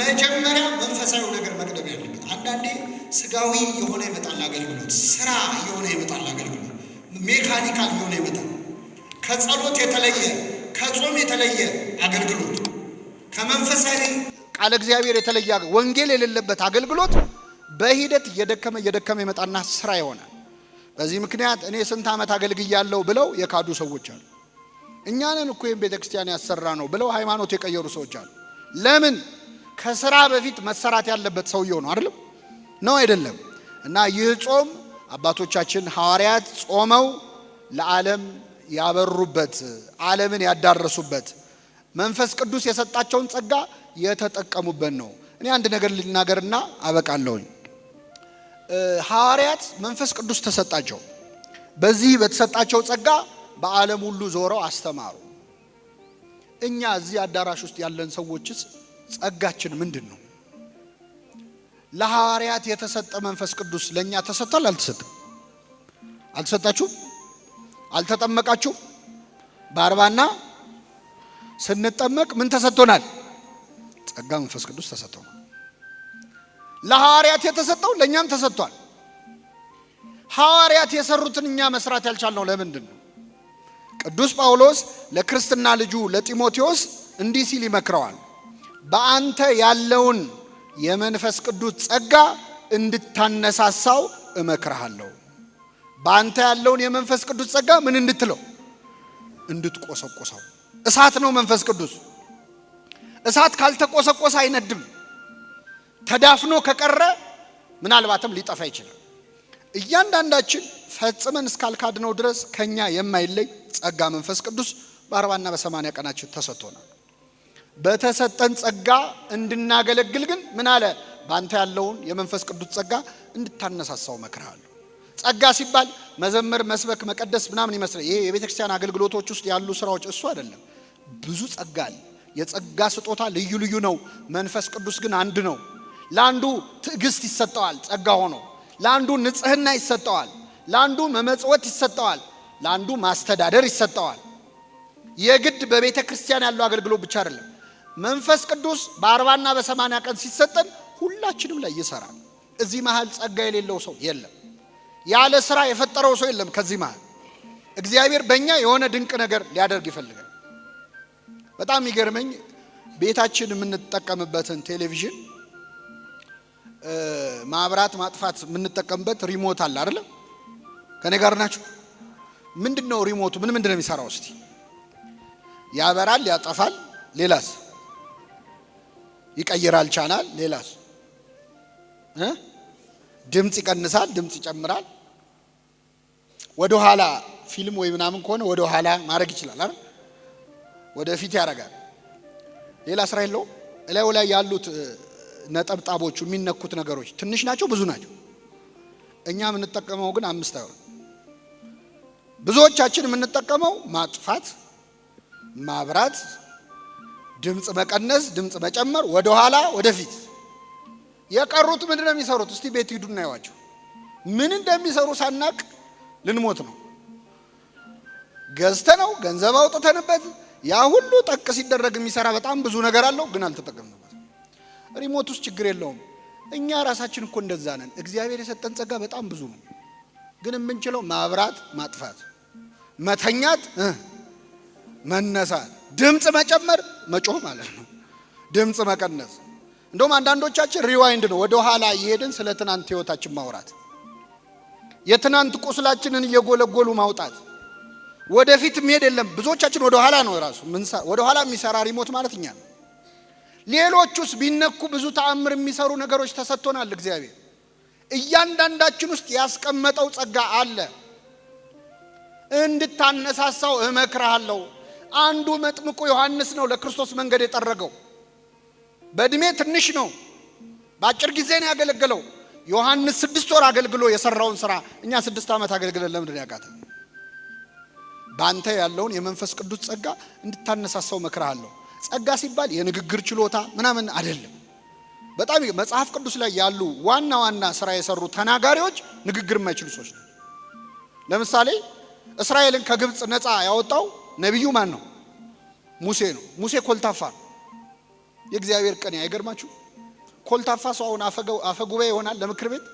S1: መጀመሪያ መንፈሳዊ ነገር መቅደም ያለበት። አንዳንዴ ስጋዊ የሆነ ይመጣል አገልግሎት፣ ስራ የሆነ ይመጣል አገልግሎት፣ ሜካኒካል የሆነ ይመጣል። ከጸሎት የተለየ ከጾም የተለየ አገልግሎት፣ ከመንፈሳዊ ቃል እግዚአብሔር የተለየ ወንጌል የሌለበት አገልግሎት በሂደት እየደከመ ይመጣና ስራ ይሆናል። በዚህ ምክንያት እኔ ስንት ዓመት አገልግያለሁ ብለው የካዱ ሰዎች አሉ። እኛንን እኮ ቤተክርስቲያን ያሰራ ነው ብለው ሃይማኖት የቀየሩ ሰዎች አሉ። ለምን? ከስራ በፊት መሰራት ያለበት ሰውየው ነው አይደለም? ነው አይደለም? እና ይህ ጾም አባቶቻችን ሐዋርያት ጾመው ለዓለም ያበሩበት፣ ዓለምን ያዳረሱበት፣ መንፈስ ቅዱስ የሰጣቸውን ጸጋ የተጠቀሙበት ነው። እኔ አንድ ነገር ልናገርና አበቃለሁኝ። ሐዋርያት መንፈስ ቅዱስ ተሰጣቸው። በዚህ በተሰጣቸው ጸጋ በዓለም ሁሉ ዞረው አስተማሩ። እኛ እዚህ አዳራሽ ውስጥ ያለን ሰዎችስ ጸጋችን ምንድን ነው? ለሐዋርያት የተሰጠ መንፈስ ቅዱስ ለኛ ተሰጥቷል? አልተሰጠም? አልተሰጣችሁም? አልተጠመቃችሁም? በአርባና ስንጠመቅ ምን ተሰጥቶናል? ጸጋ መንፈስ ቅዱስ ተሰጥቶናል። ለሐዋርያት የተሰጠው ለኛም ተሰጥቷል። ሐዋርያት የሰሩትን እኛ መስራት ያልቻልነው ለምንድን ነው? ቅዱስ ጳውሎስ ለክርስትና ልጁ ለጢሞቴዎስ እንዲህ ሲል ይመክረዋል። በአንተ ያለውን የመንፈስ ቅዱስ ጸጋ እንድታነሳሳው እመክርሃለሁ። በአንተ ያለውን የመንፈስ ቅዱስ ጸጋ ምን እንድትለው? እንድትቆሰቆሰው። እሳት ነው መንፈስ ቅዱስ። እሳት ካልተቆሰቆሰ አይነድም። ተዳፍኖ ከቀረ ምናልባትም ሊጠፋ ይችላል። እያንዳንዳችን ፈጽመን እስካልካድነው ድረስ ከኛ የማይለይ ጸጋ መንፈስ ቅዱስ በ40 እና በ80 ቀናችን ተሰጥቶናል። በተሰጠን ጸጋ እንድናገለግል ግን ምን አለ? ባንተ ያለውን የመንፈስ ቅዱስ ጸጋ እንድታነሳሳው እመክርሃለሁ። ጸጋ ሲባል መዘመር፣ መስበክ፣ መቀደስ ምናምን ይመስላል። ይሄ የቤተክርስቲያን አገልግሎቶች ውስጥ ያሉ ስራዎች እሱ አይደለም። ብዙ ጸጋ አለ። የጸጋ ስጦታ ልዩ ልዩ ነው። መንፈስ ቅዱስ ግን አንድ ነው። ለአንዱ ትዕግስት ይሰጠዋል ጸጋ ሆኖ፣ ለአንዱ ንጽህና ይሰጠዋል፣ ለአንዱ መመጽወት ይሰጠዋል፣ ለአንዱ ማስተዳደር ይሰጠዋል። የግድ በቤተ ክርስቲያን ያለው አገልግሎት ብቻ አይደለም። መንፈስ ቅዱስ በ40 እና በ80 ቀን ሲሰጠን ሁላችንም ላይ ይሰራል። እዚህ መሃል ጸጋ የሌለው ሰው የለም። ያለ ስራ የፈጠረው ሰው የለም። ከዚህ መሃል እግዚአብሔር በእኛ የሆነ ድንቅ ነገር ሊያደርግ ይፈልጋል። በጣም ይገርመኝ፣ ቤታችን የምንጠቀምበትን ቴሌቪዥን ማብራት ማጥፋት የምንጠቀምበት ሪሞት አለ አይደል? ከኔ ጋር ናችሁ? ምንድነው ሪሞቱ? ምንድነው የሚሰራው? እስቲ ያበራል፣ ያጠፋል፣ ሌላስ? ይቀይራል ቻናል፣ ሌላስ? ድምጽ ይቀንሳል፣ ድምጽ ይጨምራል። ወደ ኋላ ፊልም ወይ ምናምን ከሆነ ወደ ኋላ ማድረግ ይችላል አይደል? ወደፊት ያደርጋል። ሌላ ስራ የለውም። እላዩ ላይ ያሉት ነጠብጣቦቹ የሚነኩት ነገሮች ትንሽ ናቸው ብዙ ናቸው? እኛ የምንጠቀመው ግን 5 አይሆን። ብዙዎቻችን የምንጠቀመው ማጥፋት፣ ማብራት፣ ድምጽ መቀነስ፣ ድምጽ መጨመር፣ ወደ ኋላ ወደፊት። የቀሩት ምንድነው የሚሰሩት? እስቲ ቤት ሂዱና ያዋቸው። ምን እንደሚሰሩ ሳናቅ ልንሞት ነው። ገዝተነው ገንዘብ አውጥተንበት ያ ሁሉ ጠቅ ሲደረግ የሚሰራ በጣም ብዙ ነገር አለው፣ ግን አልተጠቀምንበት። ሪሞት ውስጥ ችግር የለውም። እኛ ራሳችን እኮ እንደዛ ነን። እግዚአብሔር የሰጠን ጸጋ በጣም ብዙ ነው። ግን የምንችለው ማብራት ማጥፋት፣ መተኛት፣ መነሳት፣ ድምጽ መጨመር መጮህ ማለት ነው። ድምጽ መቀነስ። እንደውም አንዳንዶቻችን ሪዋይንድ ነው ወደ ኋላ እየሄድን ስለ ትናንት ህይወታችን ማውራት፣ የትናንት ቁስላችንን እየጎለጎሉ ማውጣት። ወደፊት መሄድ የለም። ብዙዎቻችን ወደ ኋላ ነው ራሱ ወደ ኋላ የሚሰራ ሪሞት ማለት እኛ ነው። ሌሎቹስ ቢነኩ ብዙ ተአምር የሚሰሩ ነገሮች ተሰጥቶናል። እግዚአብሔር እያንዳንዳችን ውስጥ ያስቀመጠው ጸጋ አለ። እንድታነሳሳው እመክርሃለሁ። አንዱ መጥምቁ ዮሐንስ ነው ለክርስቶስ መንገድ የጠረገው። በእድሜ ትንሽ ነው፣ በአጭር ጊዜ ነው ያገለገለው። ዮሐንስ 6 ወር አገልግሎ የሰራውን ስራ እኛ 6 ዓመት አገልግለን ለምንድን ያቃተን? ባንተ ያለውን የመንፈስ ቅዱስ ጸጋ እንድታነሳሳው እመክርሃለሁ። ጸጋ ሲባል የንግግር ችሎታ ምናምን አይደለም። በጣም መጽሐፍ ቅዱስ ላይ ያሉ ዋና ዋና ስራ የሰሩ ተናጋሪዎች ንግግር የማይችሉ ሰዎች ናቸው። ለምሳሌ እስራኤልን ከግብጽ ነፃ ያወጣው ነብዩ ማን ነው? ሙሴ ነው። ሙሴ ኮልታፋ ነው። የእግዚአብሔር ቀን አይገርማችሁ? ኮልታፋ ሰው አሁን አፈ ጉባኤ ይሆናል ለምክር ቤት።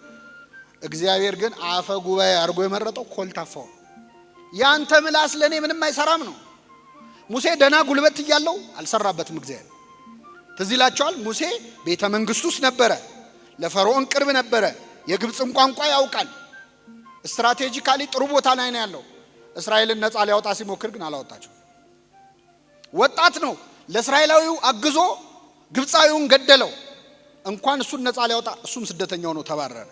S1: እግዚአብሔር ግን አፈ ጉባኤ አድርጎ የመረጠው ኮልታፋው። ያንተ ምላስ ለኔ ምንም አይሰራም ነው። ሙሴ ደና ጉልበት እያለው አልሰራበትም እግዚአብሔር። ትዝ ይላችኋል። ሙሴ ቤተ መንግስት ውስጥ ነበረ፣ ለፈርዖን ቅርብ ነበረ፣ የግብጽን ቋንቋ ያውቃል። ስትራቴጂካሊ ጥሩ ቦታ ላይ ነው ያለው። እስራኤልን ነፃ ሊያወጣ ሲሞክር ግን አላወጣቸው። ወጣት ነው። ለእስራኤላዊው አግዞ ግብፃዊውን ገደለው። እንኳን እሱን ነፃ ሊያወጣ እሱም ስደተኛው ነው፣ ተባረረ።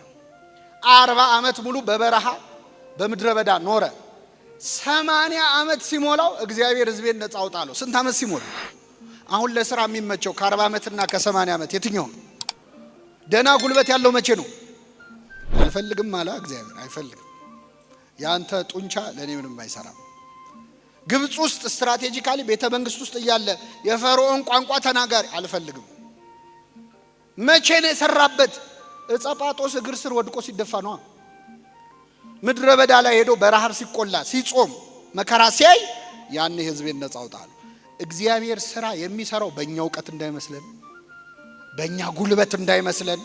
S1: 40 ዓመት ሙሉ በበረሃ በምድረ በዳ ኖረ። 80 ዓመት ሲሞላው እግዚአብሔር ሕዝቤን ነፃ አውጣለው። ስንት ዓመት ሲሞላው? አሁን ለሥራ የሚመቸው ከ40 ዓመትና ከ80 ዓመት የትኛው? ደና ጉልበት ያለው መቼ ነው? አልፈልግም አለ እግዚአብሔር። አይፈልግም። ያንተ ጡንቻ ለኔ ምንም አይሰራም። ግብጽ ውስጥ ስትራቴጂካሊ ቤተ መንግስት ውስጥ እያለ የፈርዖን ቋንቋ ተናጋሪ አልፈልግም። መቼ ነው የሰራበት? እጸጳጦስ እግር ስር ወድቆ ሲደፋ ነው። ምድረ በዳ ላይ ሄዶ በረሃብ ሲቆላ ሲጾም መከራ ሲያይ ያኔ ህዝቤን ነፃ አውጣለሁ። እግዚአብሔር ስራ የሚሰራው በእኛ ዕውቀት እንዳይመስለን፣ በእኛ ጉልበት እንዳይመስለን፣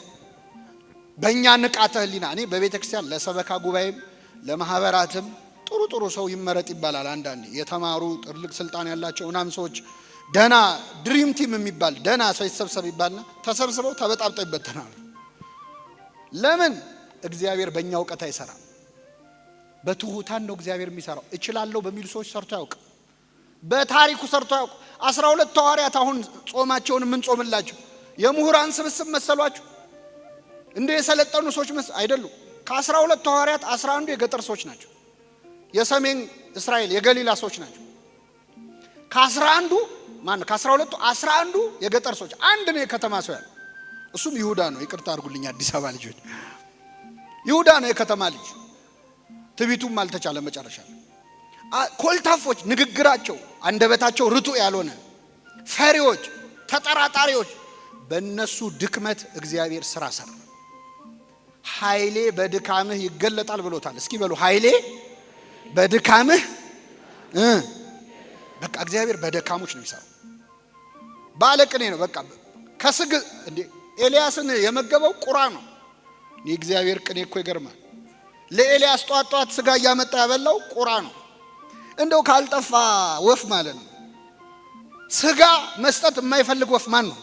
S1: በእኛ ንቃተ ህሊና። እኔ በቤተ ክርስቲያን ለሰበካ ጉባኤም ለማህበራትም ጥሩ ሰው ይመረጥ ይባላል። አንዳንዴ የተማሩ ትልቅ ስልጣን ያላቸው ምናምን ሰዎች ደና ድሪም ቲም የሚባል ደና ሰው ይሰብሰብ ይባልና ተሰብስበው ተበጣብጠው ይበተናሉ። ለምን? እግዚአብሔር በእኛ ዕውቀት አይሰራም። በትሁታን ነው እግዚአብሔር የሚሰራው። እችላለሁ በሚሉ ሰዎች ሰርቶ ያውቅ። በታሪኩ ሰርቶ ያውቅ። 12 ሐዋርያት አሁን ጾማቸውን ምን ጾምላቸው የምሁራን ስብስብ መሰሏችሁ? እንደ የሰለጠኑ ሰዎች አይደሉም። ከ12 ሐዋርያት 11 የገጠር ሰዎች ናቸው። የሰሜን እስራኤል የገሊላ ሰዎች ናቸው። ከ12 11 የገጠር ሰዎች፣ አንድ ነው የከተማ ሰው ያለው። እሱም ይሁዳ ነው። ይቅርታ አድርጉልኝ አዲስ አበባ ልጆች፣ ይሁዳ ነው የከተማ ልጅ። ትቢቱም አልተቻለ መጨረሻ። ኮልታፎች፣ ንግግራቸው አንደበታቸው ርቱዕ ያልሆነ ፈሪዎች፣ ተጠራጣሪዎች፣ በእነሱ ድክመት እግዚአብሔር ስራ ሰራ። ኃይሌ በድካምህ ይገለጣል ብሎታል። እስኪ በሉ ኃይሌ በድካምህ። በቃ እግዚአብሔር በደካሞች ነው የሚሰራው። ባለቅኔ ነው። በቃ ከስግ እንዴ ኤልያስን የመገበው ቁራ ነው። የእግዚአብሔር ቅኔ እኮ ይገርማል። ለኤልያስ ጧት ስጋ እያመጣ ያበላው ቁራ ነው። እንደው ካልጠፋ ወፍ ማለት ነው። ስጋ መስጠት የማይፈልግ ወፍ ማን ነው?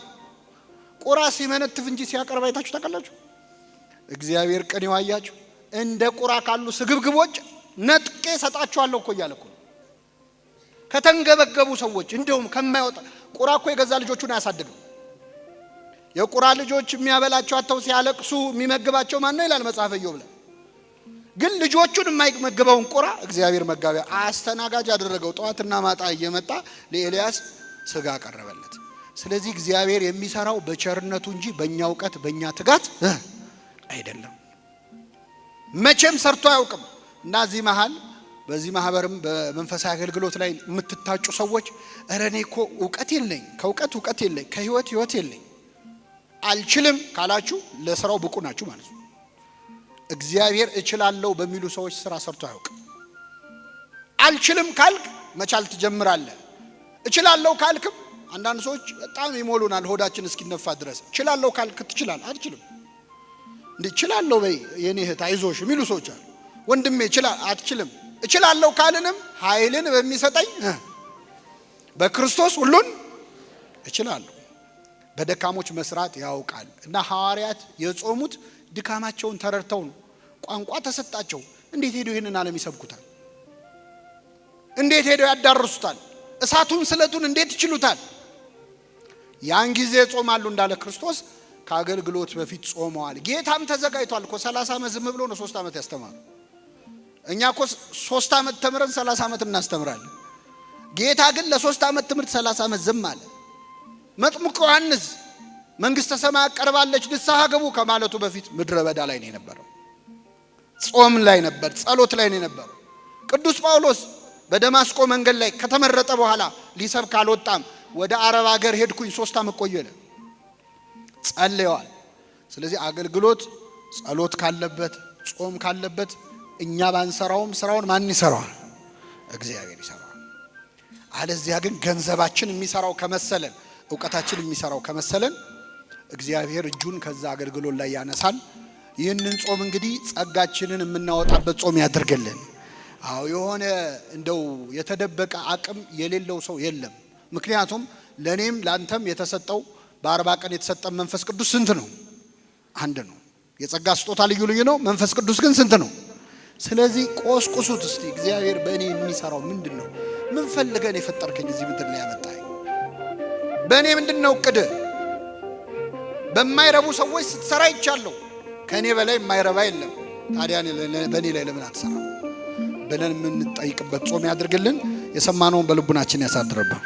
S1: ቁራ ሲመነትፍ እንጂ ሲያቀርብ አይታችሁ ታውቃላችሁ? እግዚአብሔር ቅኔው አያችሁ። እንደ ቁራ ካሉ ስግብግቦች ነጥቄ ሰጣችኋለሁ እኮ እያለ እኮ ከተንገበገቡ ሰዎች እንደውም ከማይወጣ ቁራ እኮ የገዛ ልጆቹን አያሳድግም። የቁራ ልጆች የሚያበላቸው አተው ሲያለቅሱ የሚመግባቸው ማን ነው ይላል መጽሐፈ ኢዮብ ላይ። ግን ልጆቹን የማይመግበውን ቁራ እግዚአብሔር መጋቢያ አስተናጋጅ አደረገው። ጠዋትና ማታ እየመጣ ለኤልያስ ስጋ አቀረበለት። ስለዚህ እግዚአብሔር የሚሰራው በቸርነቱ እንጂ በእኛ ዕውቀት በእኛ ትጋት አይደለም። መቼም ሰርቶ አያውቅም። እና እዚህ መሃል በዚህ ማህበርም በመንፈሳዊ አገልግሎት ላይ የምትታጩ ሰዎች እረ እኔ እኮ ዕውቀት የለኝ፣ ከዕውቀት የለኝ፣ ከህይወት የለኝ አልችልም ካላችሁ ለስራው ብቁ ናችሁ ማለት ነው። እግዚአብሔር እችላለሁ በሚሉ ሰዎች ስራ ሰርቶ አያውቅም። አልችልም ካልክ መቻል ትጀምራለህ። እችላለሁ ካልክም አንዳንድ ሰዎች በጣም ይሞሉናል ሆዳችን እስኪነፋ ድረስ። እችላለሁ ካልክ ትችላለህ። አልችልም እንዴ እችላለሁ በይ የኔ እህት አይዞሽ የሚሉ ሰዎች አሉ። ወንድሜ አትችልም እችላለሁ ካልንም ኃይልን በሚሰጠኝ በክርስቶስ ሁሉን እችላለሁ። በደካሞች መስራት ያውቃል እና ሐዋርያት የጾሙት ድካማቸውን ተረድተው ነው። ቋንቋ ተሰጣቸው። እንዴት ሄደው ይሄንን ዓለም ይሰብኩታል? እንዴት ሄደው ያዳርሱታል? እሳቱን ስለቱን እንዴት ይችሉታል? ያን ጊዜ ጾማሉ እንዳለ ክርስቶስ ከአገልግሎት በፊት ጾመዋል። ጌታም ተዘጋጅቷል እኮ 30 ዓመት ዝም ብሎ ነው 3 ዓመት ያስተማሩ። እኛ እኮ 3 ዓመት ተምረን 30 ዓመት እናስተምራለን። ጌታ ግን ለ3 ዓመት ትምህርት 30 ዓመት ዝም አለ። መጥምቁ ዮሐንስ መንግስተ ሰማያት ቀርባለች ንስሐ ግቡ ከማለቱ በፊት ምድረ በዳ ላይ ነው የነበረው። ጾም ላይ ነበር፣ ጸሎት ላይ ነው የነበረው። ቅዱስ ጳውሎስ በደማስቆ መንገድ ላይ ከተመረጠ በኋላ ሊሰብክ አልወጣም። ወደ አረብ ሀገር ሄድኩኝ 3 ዓመት ቆየለ። ጸልየዋል። ስለዚህ አገልግሎት ጸሎት ካለበት ጾም ካለበት እኛ ባንሰራውም ስራውን ማን ይሰራዋል? እግዚአብሔር ይሰራዋል። አለዚያ ግን ገንዘባችን የሚሰራው ከመሰለን ዕውቀታችን የሚሰራው ከመሰለን እግዚአብሔር እጁን ከዛ አገልግሎት ላይ ያነሳል። ይህንን ጾም እንግዲህ ጸጋችንን የምናወጣበት ጾም ያድርግልን። አዎ የሆነ እንደው የተደበቀ አቅም የሌለው ሰው የለም። ምክንያቱም ለኔም ላንተም የተሰጠው በ40 ቀን የተሰጠን መንፈስ ቅዱስ ስንት ነው? አንድ ነው። የጸጋ ስጦታ ልዩ ልዩ ነው። መንፈስ ቅዱስ ግን ስንት ነው? ስለዚህ ቆስቁሱት እስቲ። እግዚአብሔር በእኔ የሚሰራው ምንድነው? ምን ፈልገን የፈጠርከኝ እዚህ ምድር ላይ ያመጣኝ? በእኔ ምንድነው እቅድ? በማይረቡ ሰዎች ስትሰራ ይቻለው ከኔ በላይ የማይረባ የለም። ታዲያ በእኔ ላይ ለምን አትሰራ ብለን የምንጠይቅበት ጾም ያድርግልን። የሰማነውን በልቡናችን ያሳድርብን።